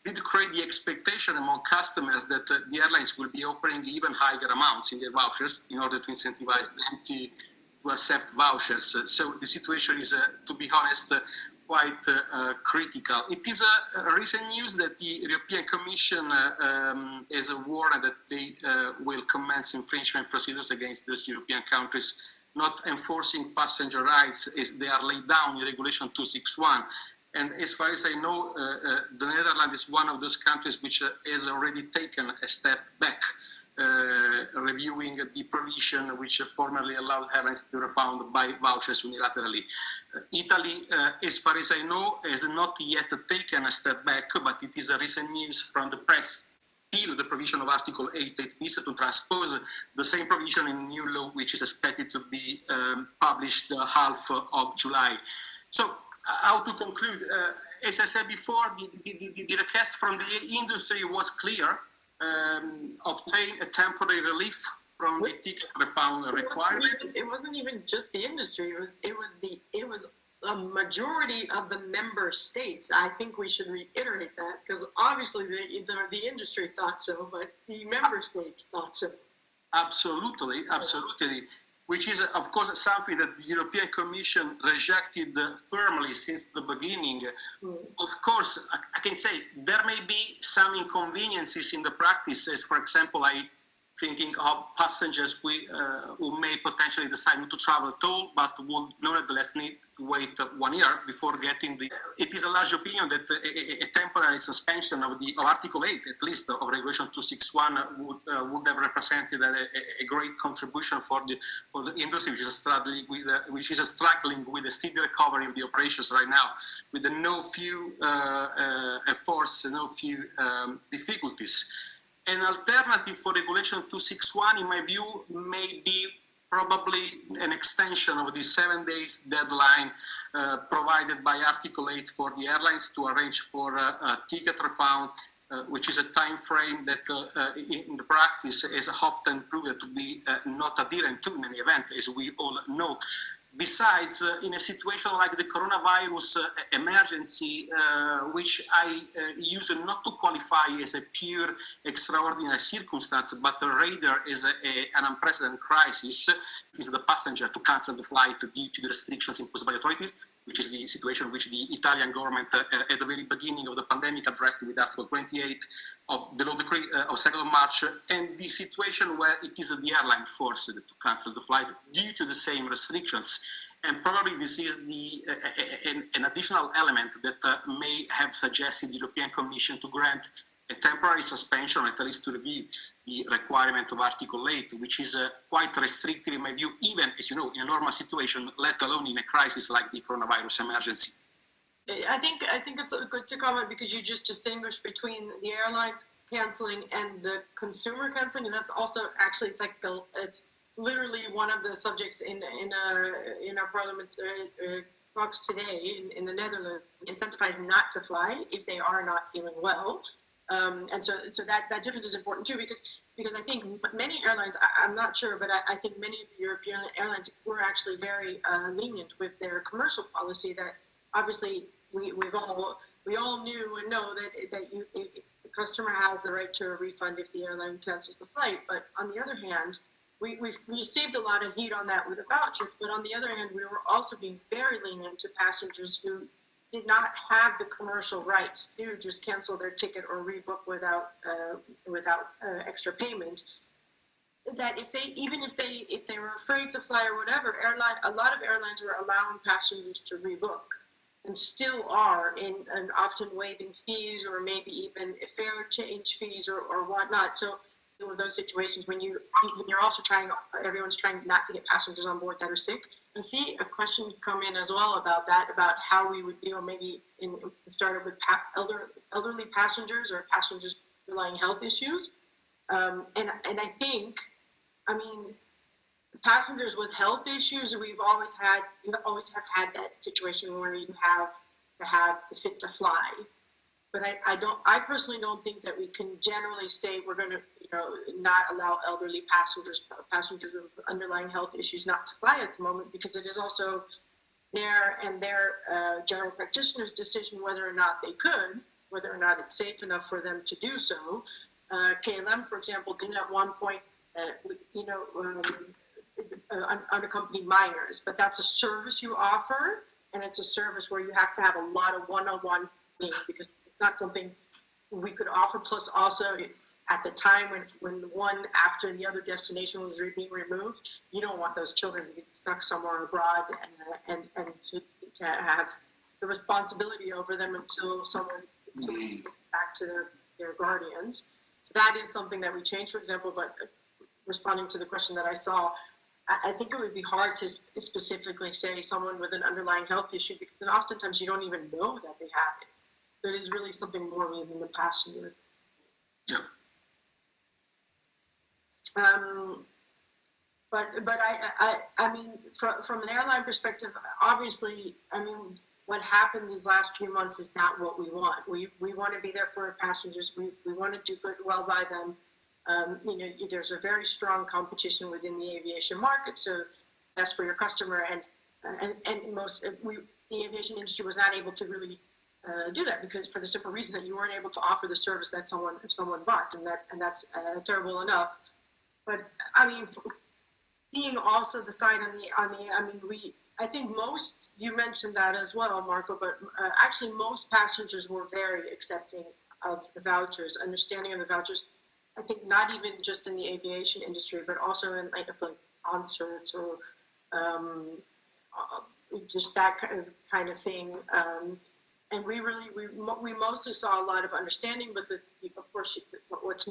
did create the expectation among customers that the airlines will be offering even higher amounts in their vouchers in order to incentivize them to accept vouchers. So the situation is, to be honest, quite critical. It is recent news that the European Commission has warned that they will commence infringement procedures against those European countries not enforcing passenger rights as they are laid down in Regulation 261. And as far as I know, the Netherlands is one of those countries which has already taken a step back reviewing the provision which formerly allowed airlines to refund by vouchers unilaterally. Italy, as far as I know, has not yet taken a step back, but it is a recent news from the press the provision of Article 8 bis to transpose the same provision in new law, which is expected to be published half of July. So, how to conclude? As I said before, the request from the industry was clear: obtain a temporary relief from the ticket refund requirement. It wasn't even just the industry; it was a majority of the member states. I think we should reiterate that, because obviously the industry thought so, but the member states thought so. Absolutely, absolutely. Which is, of course, something that the European Commission rejected firmly since the beginning. Of course, I can say there may be some inconveniences in the practice, as, for example, thinking of passengers who may potentially decide not to travel at all, but will nonetheless need to wait 1 year before getting the... It is a large opinion that a temporary suspension of Article 8, at least, of Regulation 261 would have represented a great contribution for the industry, which is struggling with the steady recovery of the operations right now, with no few efforts, no few difficulties. An alternative for Regulation 261, in my view, may be probably an extension of the 7 days deadline provided by Article 8 for the airlines to arrange for a ticket refund, which is a time frame that in the practice is often proved to be not adherent to in any event, as we all know. Besides, in a situation like the coronavirus emergency, which I use not to qualify as a pure extraordinary circumstance, but rather as an unprecedented crisis, is the passenger to cancel the flight due to the restrictions imposed by authorities, which is the situation which the Italian government at the very beginning of the pandemic addressed with Article 28 of the law decree of 2nd of March, and the situation where it is the airline forced to cancel the flight due to the same restrictions. And probably this is an additional element that may have suggested the European Commission to grant a temporary suspension, at least to review the requirement of Article 8, which is quite restrictive in my view, even, as you know, in a normal situation, let alone in a crisis like the coronavirus emergency. I think it's good to comment, because you just distinguish between the airlines canceling and the consumer canceling, and that's also actually it's literally one of the subjects in our parliament talks today in the Netherlands. Incentivized not to fly if they are not feeling well. And so that difference is important too, because I think many airlines, I'm not sure, but I think many of the European airlines were actually very lenient with their commercial policy. That obviously we all knew and know that the customer has the right to a refund if the airline cancels the flight. But on the other hand, we received a lot of heat on that with the vouchers. But on the other hand, we were also being very lenient to passengers who did not have the commercial rights to just cancel their ticket or rebook without extra payment. That if they were afraid to fly or whatever, a lot of airlines were allowing passengers to rebook, and still are, and often waiving fees or maybe even fare change fees or whatnot. So there were those situations when you're also everyone's trying not to get passengers on board that are sick. And see a question come in as well about that, about how we would deal maybe started with elderly passengers or passengers underlying health issues. And I think, I mean, passengers with health issues, you always have had that situation where you have to have the fit to fly. But I personally don't think that we can generally say we're going to, not allow elderly passengers with underlying health issues not to fly at the moment, because it is also their general practitioner's decision whether or not they could, whether or not it's safe enough for them to do so. KLM, for example, did at one point, unaccompanied minors, but that's a service you offer, and it's a service where you have to have a lot of one-on-one things, because it's not something we could offer. Plus, also at the time when one after the other destination was being removed, you don't want those children to get stuck somewhere abroad and to have the responsibility over them until someone gets back to their guardians. that is something that we change, for example, but responding to the question that I saw, I think it would be hard to specifically say someone with an underlying health issue, because oftentimes you don't even know that they have it. So it is really something more within the passenger. Yeah. But I mean, from an airline perspective, obviously, I mean, what happened these last few months is not what we want. We want to be there for our passengers. We want to do well by them. You know, there's a very strong competition within the aviation market, so best for your customer. And the aviation industry was not able to really do that, because for the simple reason that you weren't able to offer the service that someone bought, and that's terrible enough. But I mean, seeing also the side I think you mentioned that as well, Marco, but actually most passengers were very accepting of the vouchers, understanding of the vouchers. I think not even just in the aviation industry, but also in like concerts or just that kind of thing. And we mostly saw a lot of understanding, but of course, what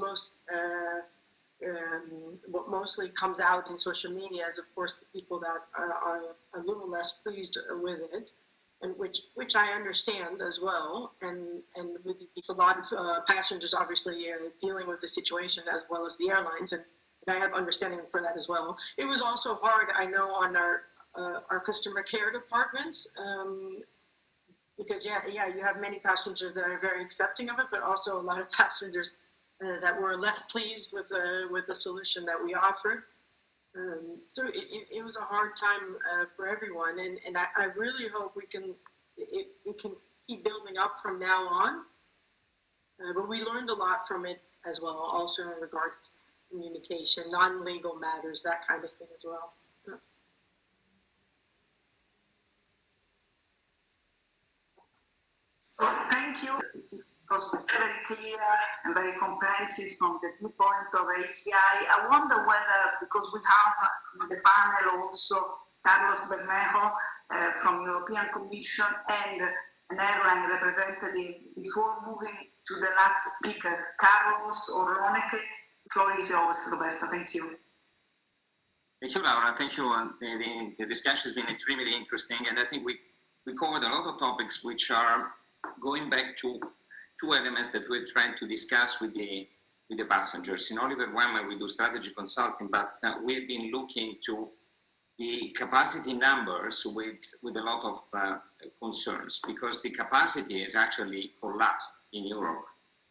mostly comes out in social media is, of course, the people that are a little less pleased with it, and which I understand as well. And with a lot of passengers obviously dealing with the situation as well as the airlines, and I have understanding for that as well. It was also hard, I know, on our customer care departments. Because you have many passengers that are very accepting of it, but also a lot of passengers that were less pleased with the solution that we offered. So it was a hard time for everyone, and I really hope it can keep building up from now on. But we learned a lot from it as well, also in regards to communication, non-legal matters, that kind of thing as well. Thank you. It was very clear and very comprehensive from the viewpoint of ACI. I wonder whether, because we have in the panel also Carlos Bermejo from European Commission and an airline representative, before moving to the last speaker, Carlos or Roneke, the floor is yours, Roberto. Thank you. Thank you, Laura. Thank you. The discussion has been extremely interesting, and I think we covered a lot of topics which are going back to two elements that we're trying to discuss with the passengers. In Oliver Wyman, we do strategy consulting, but we've been looking to the capacity numbers with a lot of concerns, because the capacity has actually collapsed in Europe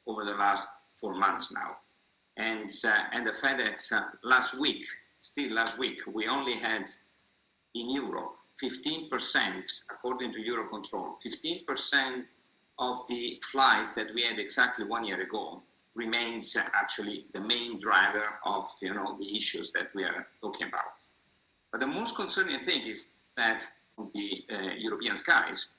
over the last 4 months now. And the fact that last week, we only had in Europe 15%, according to Eurocontrol, 15% of the flights that we had exactly 1 year ago remains actually the main driver of the issues that we are talking about. But the most concerning thing is that the European skies,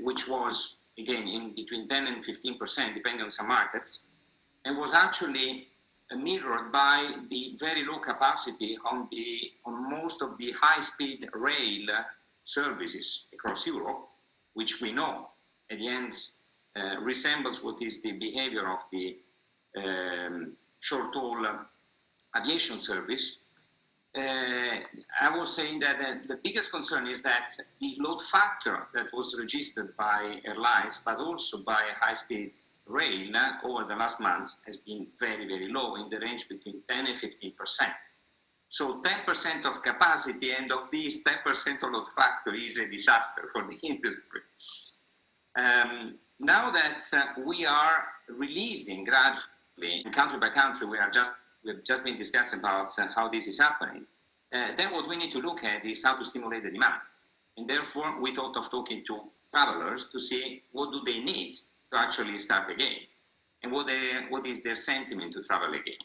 which was again in between 10 and 15%, depending on some markets, and was actually mirrored by the very low capacity on most of the high-speed rail services across Europe, which we know at the end resembles what is the behavior of the short-haul aviation service. I was saying that the biggest concern is that the load factor that was registered by airlines, but also by high-speed rail over the last months, has been very, very low, in the range between 10 and 15%. So 10% of capacity, and of this 10% of load factor is a disaster for the industry. Now that we are releasing gradually, country by country, we've just been discussing about how this is happening. Then what we need to look at is how to stimulate the demand. And therefore, we thought of talking to travelers to see what do they need to actually start again, and what is their sentiment to travel again.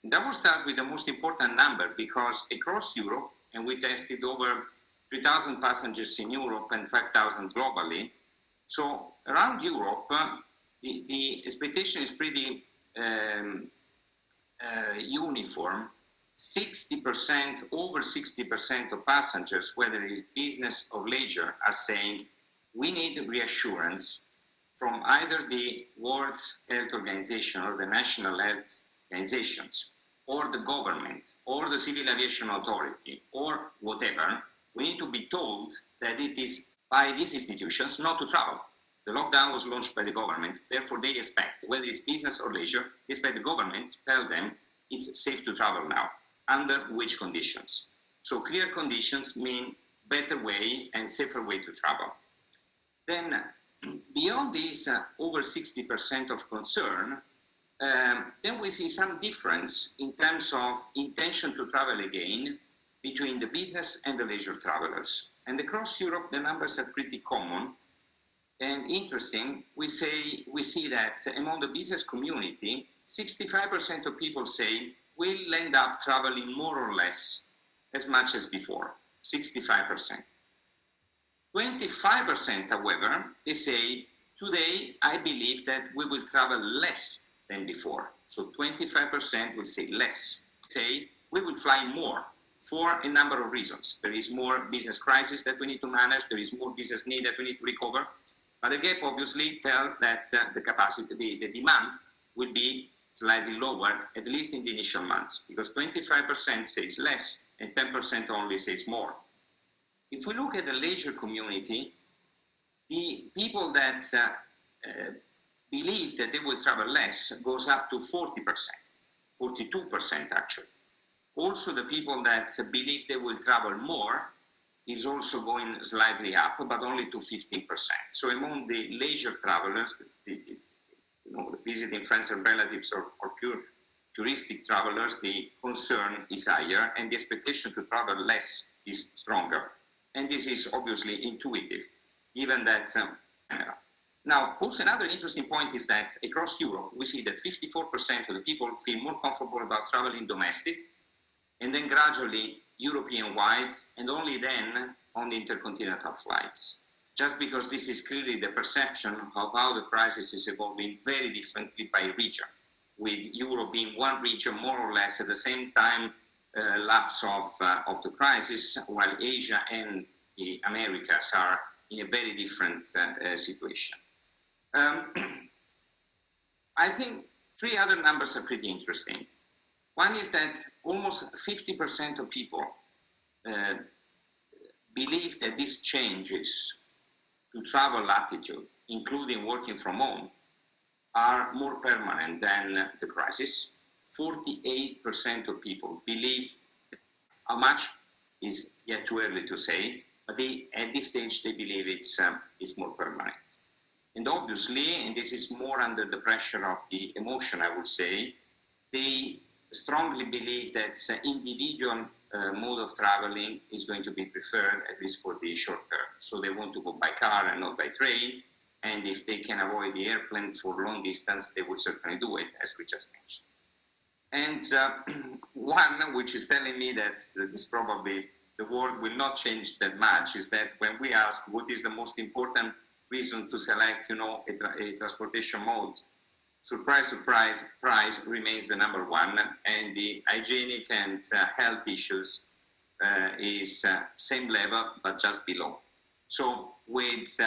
And that will start with the most important number, because across Europe, and we tested over 3,000 passengers in Europe and 5,000 globally. So around Europe, the expectation is pretty uniform. 60%, over 60% of passengers, whether it's business or leisure, are saying we need reassurance from either the World Health Organization or the national health organizations, or the government, or the Civil Aviation Authority, or whatever, we need to be told that it is by these institutions not to travel. The lockdown was launched by the government, therefore they expect, whether it's business or leisure, they expect the government to tell them it's safe to travel now. Under which conditions? So clear conditions mean better way and safer way to travel. Then beyond this over 60% of concern, then we see some difference in terms of intention to travel again between the business and the leisure travelers. And across Europe, the numbers are pretty common and interesting. We see that among the business community, 65% of people say we'll end up traveling more or less as much as before, 65%. 25%, however, they say, today I believe that we will travel less than before. So 25% will say less. Say we will fly more for a number of reasons. There is more business crisis that we need to manage. There is more business need that we need to recover. But the gap obviously tells that the capacity, the demand will be slightly lower, at least in the initial months, because 25% says less and 10% only says more. If we look at the leisure community, the people that believe that they will travel less goes up to 40%, 42% actually. Also, the people that believe they will travel more is also going slightly up, but only to 15%. So among the leisure travelers, the visiting friends and relatives or pure touristic travelers, the concern is higher and the expectation to travel less is stronger. And this is obviously intuitive, given that now, also another interesting point is that across Europe, we see that 54% of the people feel more comfortable about traveling domestic, and then gradually European-wide, and only then on the intercontinental flights. Just because this is clearly the perception of how the crisis is evolving very differently by region, with Europe being one region more or less at the same time lapse of the crisis, while Asia and the Americas are in a very different situation. I think three other numbers are pretty interesting. One is that almost 50% of people believe that these changes to travel attitude, including working from home, are more permanent than the crisis. 48% of people believe, how much is yet too early to say, but at this stage they believe it's more permanent. And obviously, and this is more under the pressure of the emotion, I would say, they strongly believe that individual mode of traveling is going to be preferred, at least for the short term. So they want to go by car and not by train. And if they can avoid the airplane for long distance, they will certainly do it, as we just mentioned. And one, which is telling me that this probably the world will not change that much, is that when we ask what is the most important reason to select, a transportation mode, surprise, surprise, price remains the number one, and the hygienic and health issues is same level, but just below. So with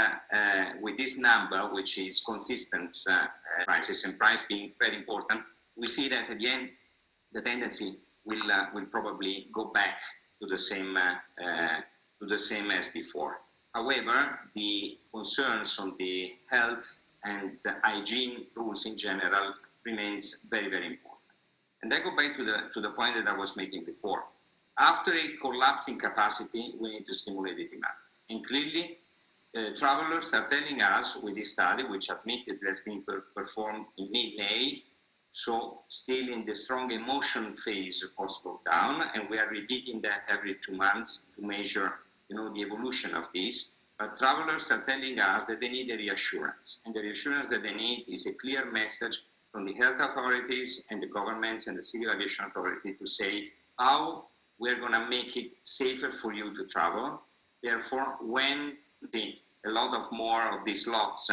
this number, which is consistent, prices and price being very important, we see that at the end, the tendency will probably go back to the same as before. However, the concerns on the health and hygiene rules in general remains very, very important. And I go back to the point that I was making before. After a collapse in capacity, we need to stimulate the demand. And clearly, travelers are telling us with this study, which admittedly has been performed in mid-May, so still in the strong emotion phase post-lockdown, and we are repeating that every 2 months to measure the evolution of this. But travelers are telling us that they need a reassurance, and the reassurance that they need is a clear message from the health authorities and the governments and the Civil Aviation Authority to say how we're going to make it safer for you to travel. Therefore, when a lot of more of these slots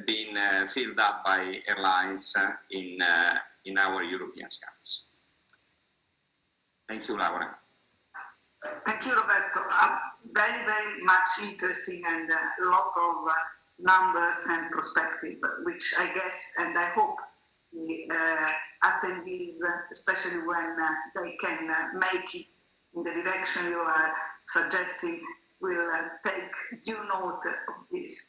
being filled up by airlines in our European skies. Thank you, Laura. Thank you, Roberto. Very, very much interesting and a lot of numbers and perspective, which I guess and I hope the attendees, especially when they can make it in the direction you are suggesting, will take due note of this.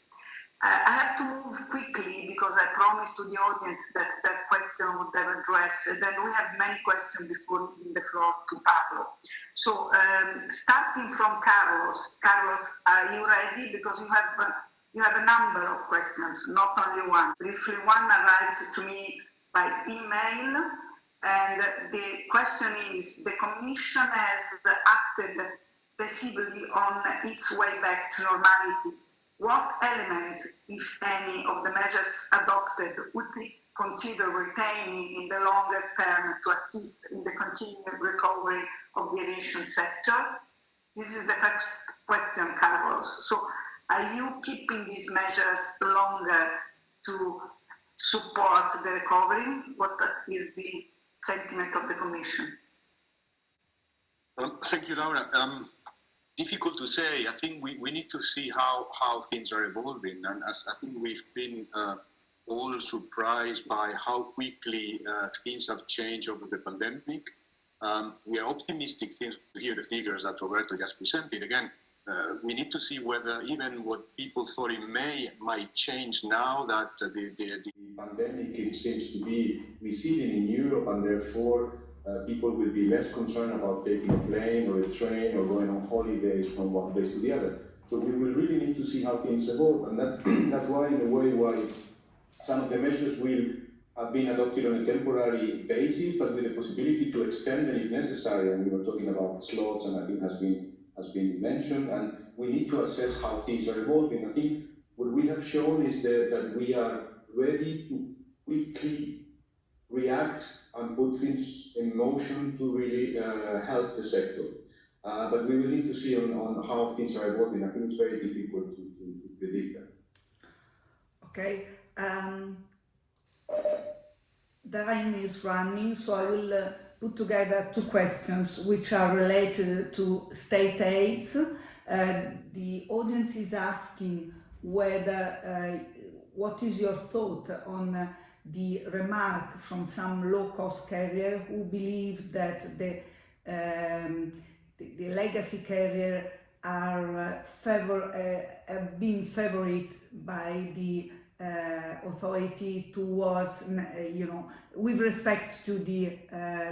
I have to move quickly because I promised to the audience that that question would have addressed. Then we have many questions before giving the floor to Pablo. So starting from Carlos. Carlos, are you ready? Because you have a number of questions, not only one. Briefly, one arrived to me by email, and the question is: the Commission has acted decisively on its way back to normality. What element, if any, of the measures adopted would we consider retaining in the longer term to assist in the continued recovery of the aviation sector? This is the first question, Carlos. So, are you keeping these measures longer to support the recovery? What is the sentiment of the Commission? Thank you, Laura. Difficult to say. I think we need to see how things are evolving, and as I think we've been all surprised by how quickly things have changed over the pandemic. We are optimistic to hear the figures that Roberto just presented. Again, we need to see whether even what people thought in May might change now that the pandemic seems to be receding in Europe, and therefore people will be less concerned about taking a plane or a train or going on holidays from one place to the other. So we will really need to see how things evolve, and that's why, in a way, why some of the measures will have been adopted on a temporary basis, but with the possibility to extend them if necessary. And we were talking about slots, and I think has been mentioned, and we need to assess how things are evolving. I think what we have shown is that we are ready to quickly react and put things in motion to really help the sector. But we will need to see on how things are evolving. I think it's very difficult to predict that. Okay. The time is running, so I will put together two questions which are related to state aids. The audience is asking whether what is your thought on the remark from some low-cost carrier who believe that the legacy carrier are have been favored by the authority towards, with respect to the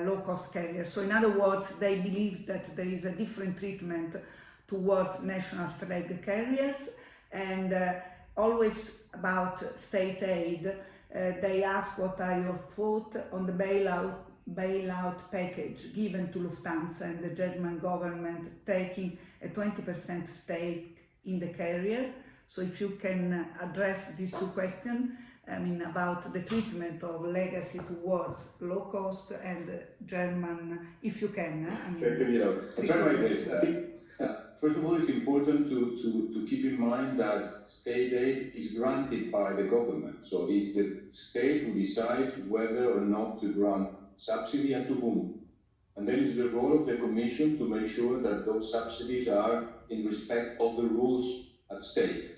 low-cost carrier. So in other words, they believe that there is a different treatment towards national flag carriers, and always about state aid. They ask what are your thoughts on the bailout package given to Lufthansa and the German government taking a 20% stake in the carrier. So if you can address these two questions, about the treatment of legacy towards low cost and German, if you can. I think, first of all, it's important to keep in mind that state aid is granted by the government. So it's the state who decides whether or not to grant subsidy and to whom. And then it's the role of the Commission to make sure that those subsidies are in respect of the rules at stake.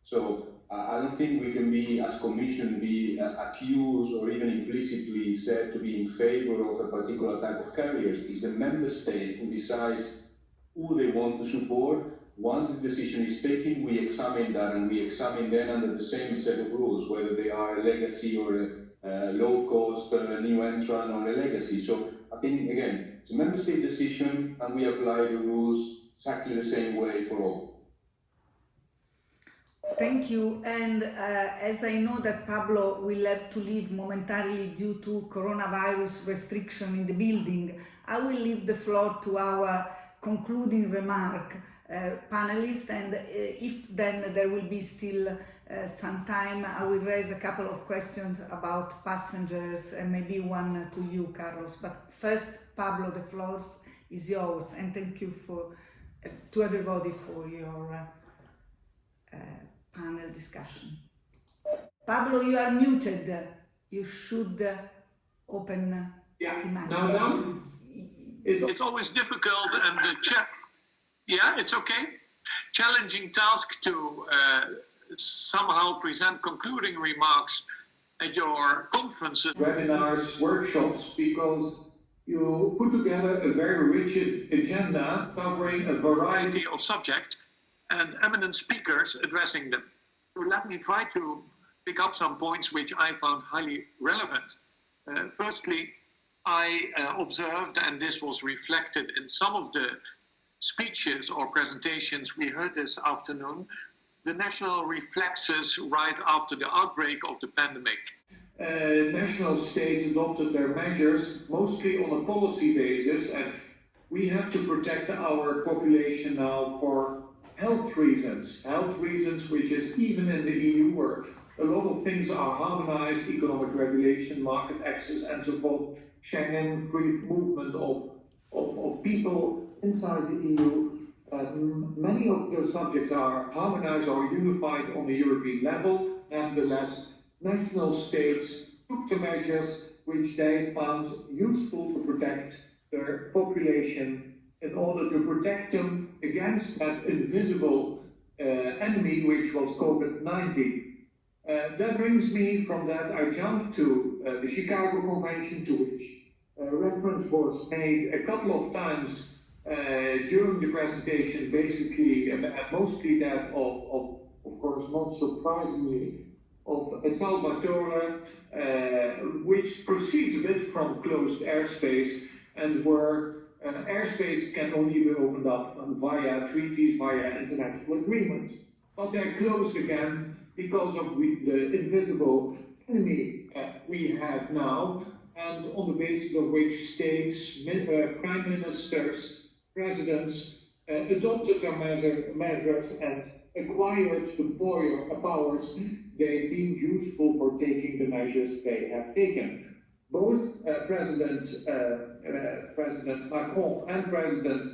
So I don't think we can be, as Commission, be accused or even implicitly said to be in favor of a particular type of carrier. It's the member state who decides who they want to support. Once the decision is taken, we examine that, and we examine then under the same set of rules, whether they are a legacy or a low-cost, new entrant or a legacy. So I think, again, it's a member state decision, and we apply the rules exactly the same way for all. Thank you. And as I know that Pablo will have to leave momentarily due to coronavirus restriction in the building, I will leave the floor to our concluding remark panelists, and if then there will be still some time, I will raise a couple of questions about passengers and maybe one to you, Carlos. But first, Pablo, the floor is yours, and thank you to everybody for your panel discussion. Pablo, you are muted. You should open the mic. Now done? It's always difficult, and it's okay. Challenging task to somehow present concluding remarks at your conferences, webinars, workshops, because you put together a very rigid agenda covering a variety of subjects and eminent speakers addressing them. So let me try to pick up some points which I found highly relevant. Firstly, I observed, and this was reflected in some of the speeches or presentations we heard this afternoon, the national reflexes right after the outbreak of the pandemic. National states adopted their measures mostly on a policy basis, and we have to protect our population now for health reasons which is even in the EU where a lot of things are harmonized, economic regulation, market access, and so forth, Schengen, free movement of people inside the EU. Many of those subjects are harmonized or unified on the European level. Nevertheless, national states took the measures which they found useful to protect their population in order to protect them against that invisible enemy which was COVID-19. That brings me from that, I jumped to the Chicago Convention, to which reference was made a couple of times during the presentation, basically, mostly that of course, not surprisingly, of Salvatore, which proceeds a bit from closed airspace, and where airspace can only be opened up via treaties, via international agreements. But they're closed again because of the invisible enemy we have now, and on the basis of which states, prime ministers, presidents adopted their measures and acquired the powers they deemed useful for taking the measures they have taken. Both President Macron and President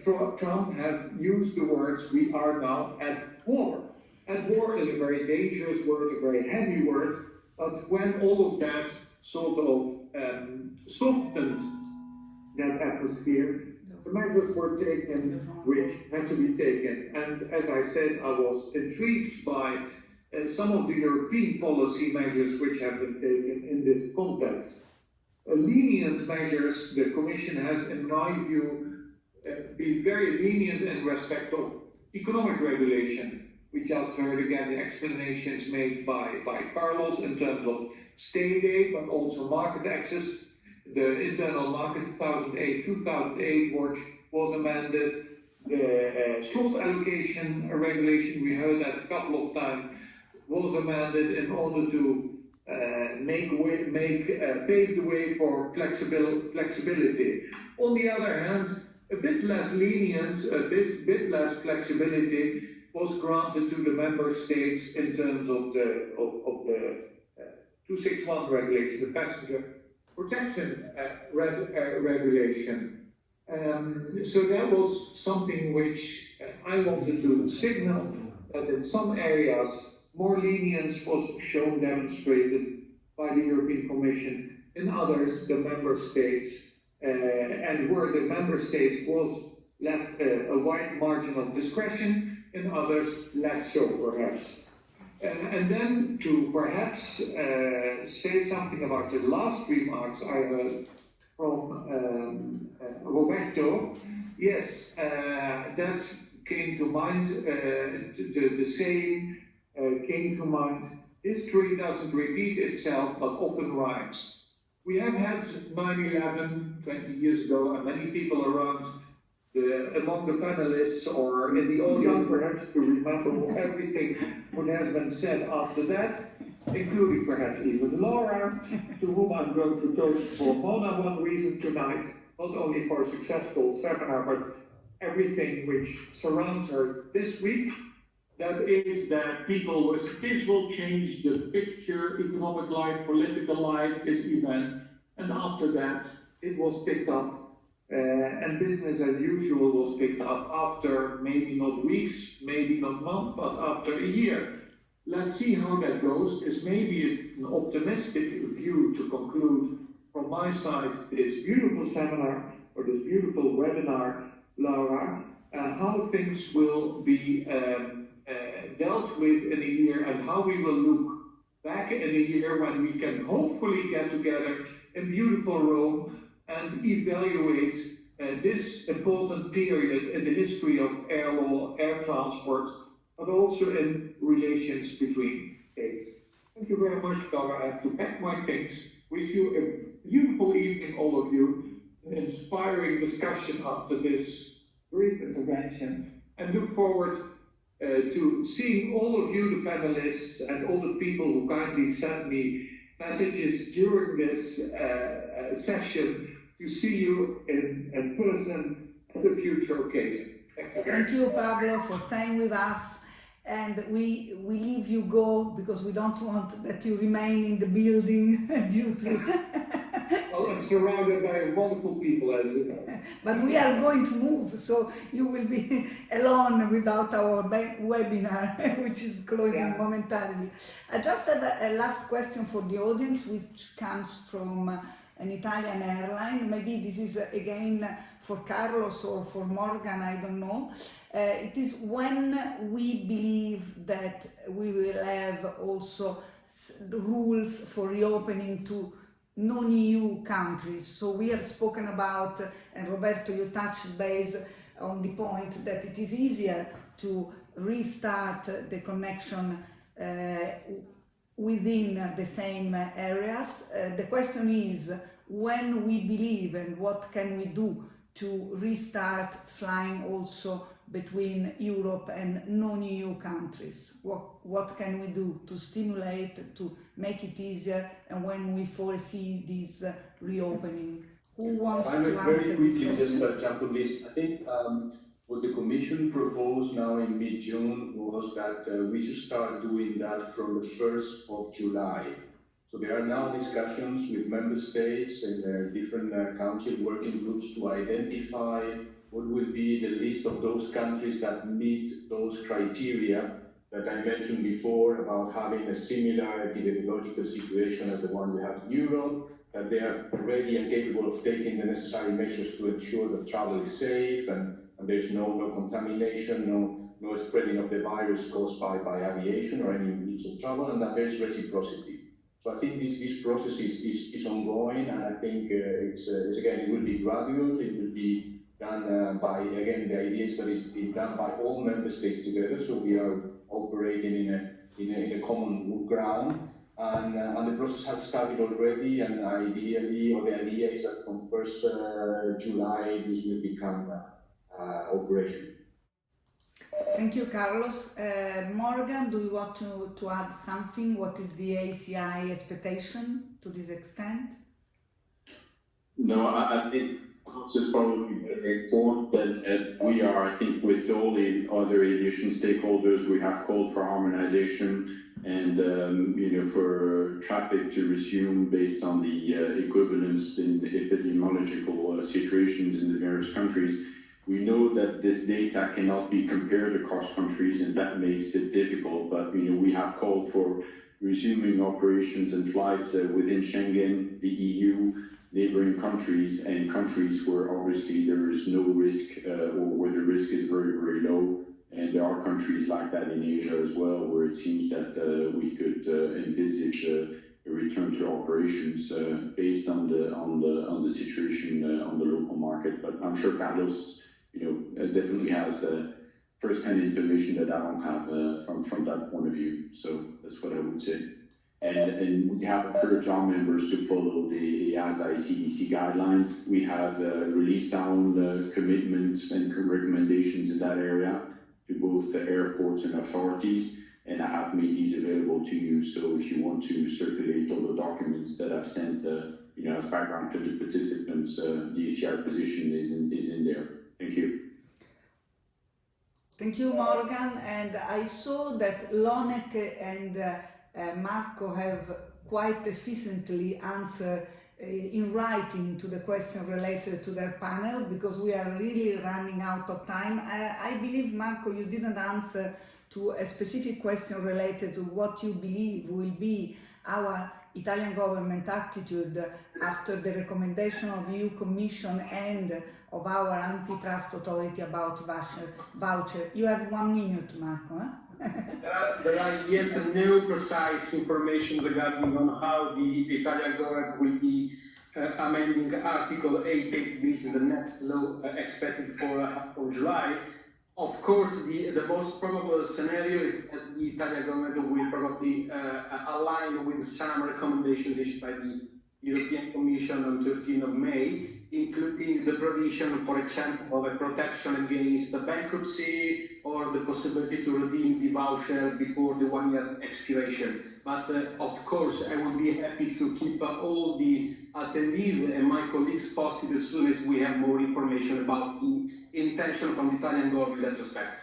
Trump have used the words, "We are now at war." At war is a very dangerous word, a very heavy word, but when all of that sort of softened that atmosphere, the measures were taken which had to be taken. And as I said, I was intrigued by some of the European policy measures which have been taken in this context. Lenient measures, the Commission has, in my view, been very lenient in respect of economic regulation. We just heard again the explanations made by Carlos in terms of state aid, but also market access. The internal market 2008 was amended. The slot allocation regulation, we heard that a couple of times, was amended in order to pave the way for flexibility. On the other hand, a bit less lenience, a bit less flexibility was granted to the member states in terms of the 261 regulation, the passenger protection regulation. So that was something which I wanted to signal that in some areas more lenience was shown, demonstrated by the European Commission. In others, the member states, and where the member states was left a wide margin of discretion, in others less so perhaps. And then to perhaps say something about the last remarks I heard from Roberto. Yes, that came to mind, the saying came to mind, history doesn't repeat itself, but often rhymes. We have had 9/11 20 years ago, and many people around among the panelists or in the audience perhaps to remember everything what has been said after that, including perhaps even Laura, to whom I'm going to talk for more than one reason tonight, not only for a successful seminar, but everything which surrounds her this week. That is that this will change the picture, economic life, political life, this event, and after that it was picked up. And business as usual was picked up after maybe not weeks, maybe not months, but after a year. Let's see how that goes. It's maybe an optimistic view to conclude from my side this beautiful seminar or this beautiful webinar, Laura, how things will be dealt with in a year, and how we will look back in a year when we can hopefully get together in beautiful Rome and evaluate this important period in the history of air law, air transport, but also in relations between states. Thank you very much, Bella. I have to pack my things. Wish you a beautiful evening, all of you, an inspiring discussion after this brief intervention, and look forward to seeing all of you, the panelists, and all the people who kindly sent me messages during this session, to see you in person at a future occasion. Thank you, Pablo, for staying with us. And we leave you go because we don't want that you remain in the building due to... Well, I'm surrounded by wonderful people, as you know. But we are going to move, so you will be alone without our webinar, which is closing momentarily. I just had a last question for the audience, which comes from an Italian airline. Maybe this is again for Carlos or for Morgan, I don't know. It is when we believe that we will have also rules for reopening to non-EU countries. So we have spoken about, and Roberto, you touched base on the point that it is easier to restart the connection within the same areas. The question is when we believe and what can we do to restart flying also between Europe and non-EU countries? What can we do to stimulate, to make it easier, and when we foresee this reopening? Who wants to answer this question? Very quickly, just jump on this. I think what the Commission proposed now in mid-June was that we should start doing that from the 1st of July. So there are now discussions with member states and different council working groups to identify what will be the list of those countries that meet those criteria that I mentioned before about having a similar epidemiological situation as the one we have in Europe, that they are ready and capable of taking the necessary measures to ensure that travel is safe and there's no contamination, no spreading of the virus caused by aviation or any means of travel, and that there's reciprocity. So I think this process is ongoing, and I think it's again, it will be gradual, it will be done by, again, the idea is that it's being done by all member states together, so we are operating in a common ground, and the process has started already, and ideally, or the idea is that from 1st July, this will become operational. Thank you, Carlos. Morgan, do you want to add something? What is the ACI expectation to this extent? No, I think is probably better informed than we are. I think with all the other aviation stakeholders, we have called for harmonization and for traffic to resume based on the equivalence in the epidemiological situations in the various countries. We know that this data cannot be compared across countries, and that makes it difficult. But we have called for resuming operations and flights within Schengen, the EU, neighboring countries, and countries where obviously there is no risk or where the risk is very, very low. And there are countries like that in Asia as well, where it seems that we could envisage a return to operations based on the situation on the local market. But I'm sure Carlos, definitely has first-hand information that I don't have from that point of view. So that's what I would say. And we have encouraged our members to follow the EASA CDC guidelines. We have released our own commitments and recommendations in that area to both the airports and authorities, and I have made these available to you. So if you want to circulate all the documents that I've sent, as background to the participants, the ACI position is in there. Thank you. Thank you, Morgan. And I saw that Lonek and Marco have quite efficiently answered in writing to the question related to their panel, because we are really running out of time. I believe, Marco, you didn't answer to a specific question related to what you believe will be our Italian government attitude after the recommendation of EU Commission and of our antitrust authority about voucher. You have 1 minute, Marco. There are yet no precise information regarding on how the Italian government will be amending Article 8 bis in the next law expected for July. Of course, the most probable scenario is that the Italian government will probably align with some recommendations issued by the European Commission on 13th of May, including the provision, for example, of a protection against the bankruptcy or the possibility to redeem the voucher before the 1-year expiration. But of course, I will be happy to keep all the attendees and my colleagues posted as soon as we have more information about the intention from the Italian government in that respect.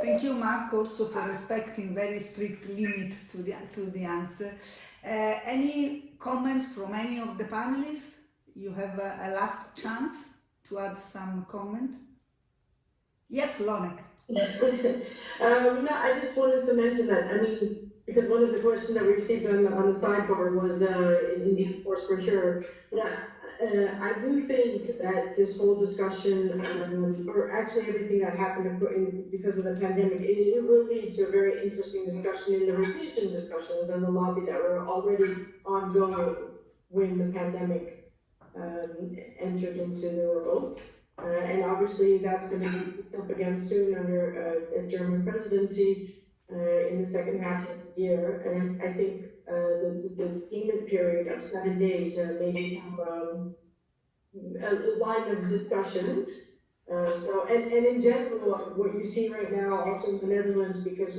Thank you, Mark, also for respecting very strict limit to the answer. Any comments from any of the panelists? You have a last chance to add some comment. Yes, Lonek. No, I just wanted to mention that, I mean, because one of the questions that we received on the sidebar was indeed force majeure. But I do think that this whole discussion, or actually everything that happened because of the pandemic, it will lead to a very interesting discussion in the revision discussions and the lobby that were already ongoing when the pandemic entered into the world. And obviously that's going to be picked up again soon under a German presidency in the second half of the year. And I think the payment period of 7 days may become a line of discussion. And in general, what you see right now also in the Netherlands, because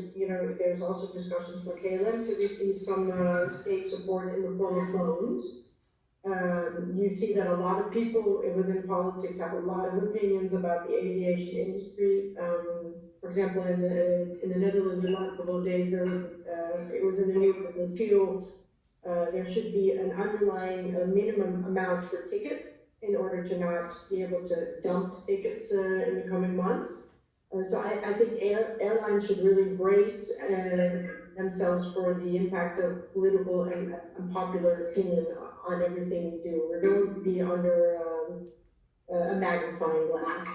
there's also discussions for KLM to receive some state support in the form of loans. You see that a lot of people within politics have a lot of opinions about the aviation industry. For example, in the Netherlands, the last couple of days, it was in the news that the fuel, there should be an underlying minimum amount for tickets in order to not be able to dump tickets in the coming months. So I think airlines should really brace themselves for the impact of political and popular opinion on everything we do. We're going to be under a magnifying glass.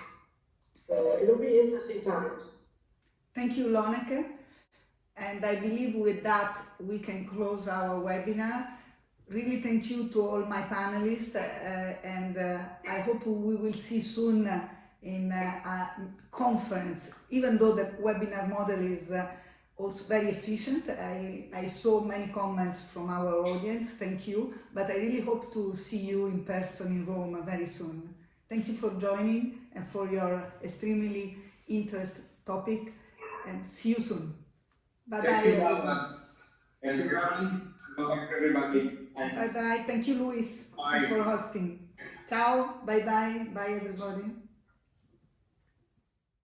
So it'll be interesting times. Thank you, Lonneke. And I believe with that we can close our webinar. Really thank you to all my panelists, and I hope we will see soon in a conference, even though the webinar model is also very efficient. I saw many comments from our audience, thank you, but I really hope to see you in person in Rome very soon. Thank you for joining and for your extremely interesting topic, and see you soon. Bye-bye. Thank you, Alma. Thank you, Ron. Welcome, everybody. Bye-bye. Thank you, Luis, for hosting. Ciao. Bye-bye. Bye, everybody.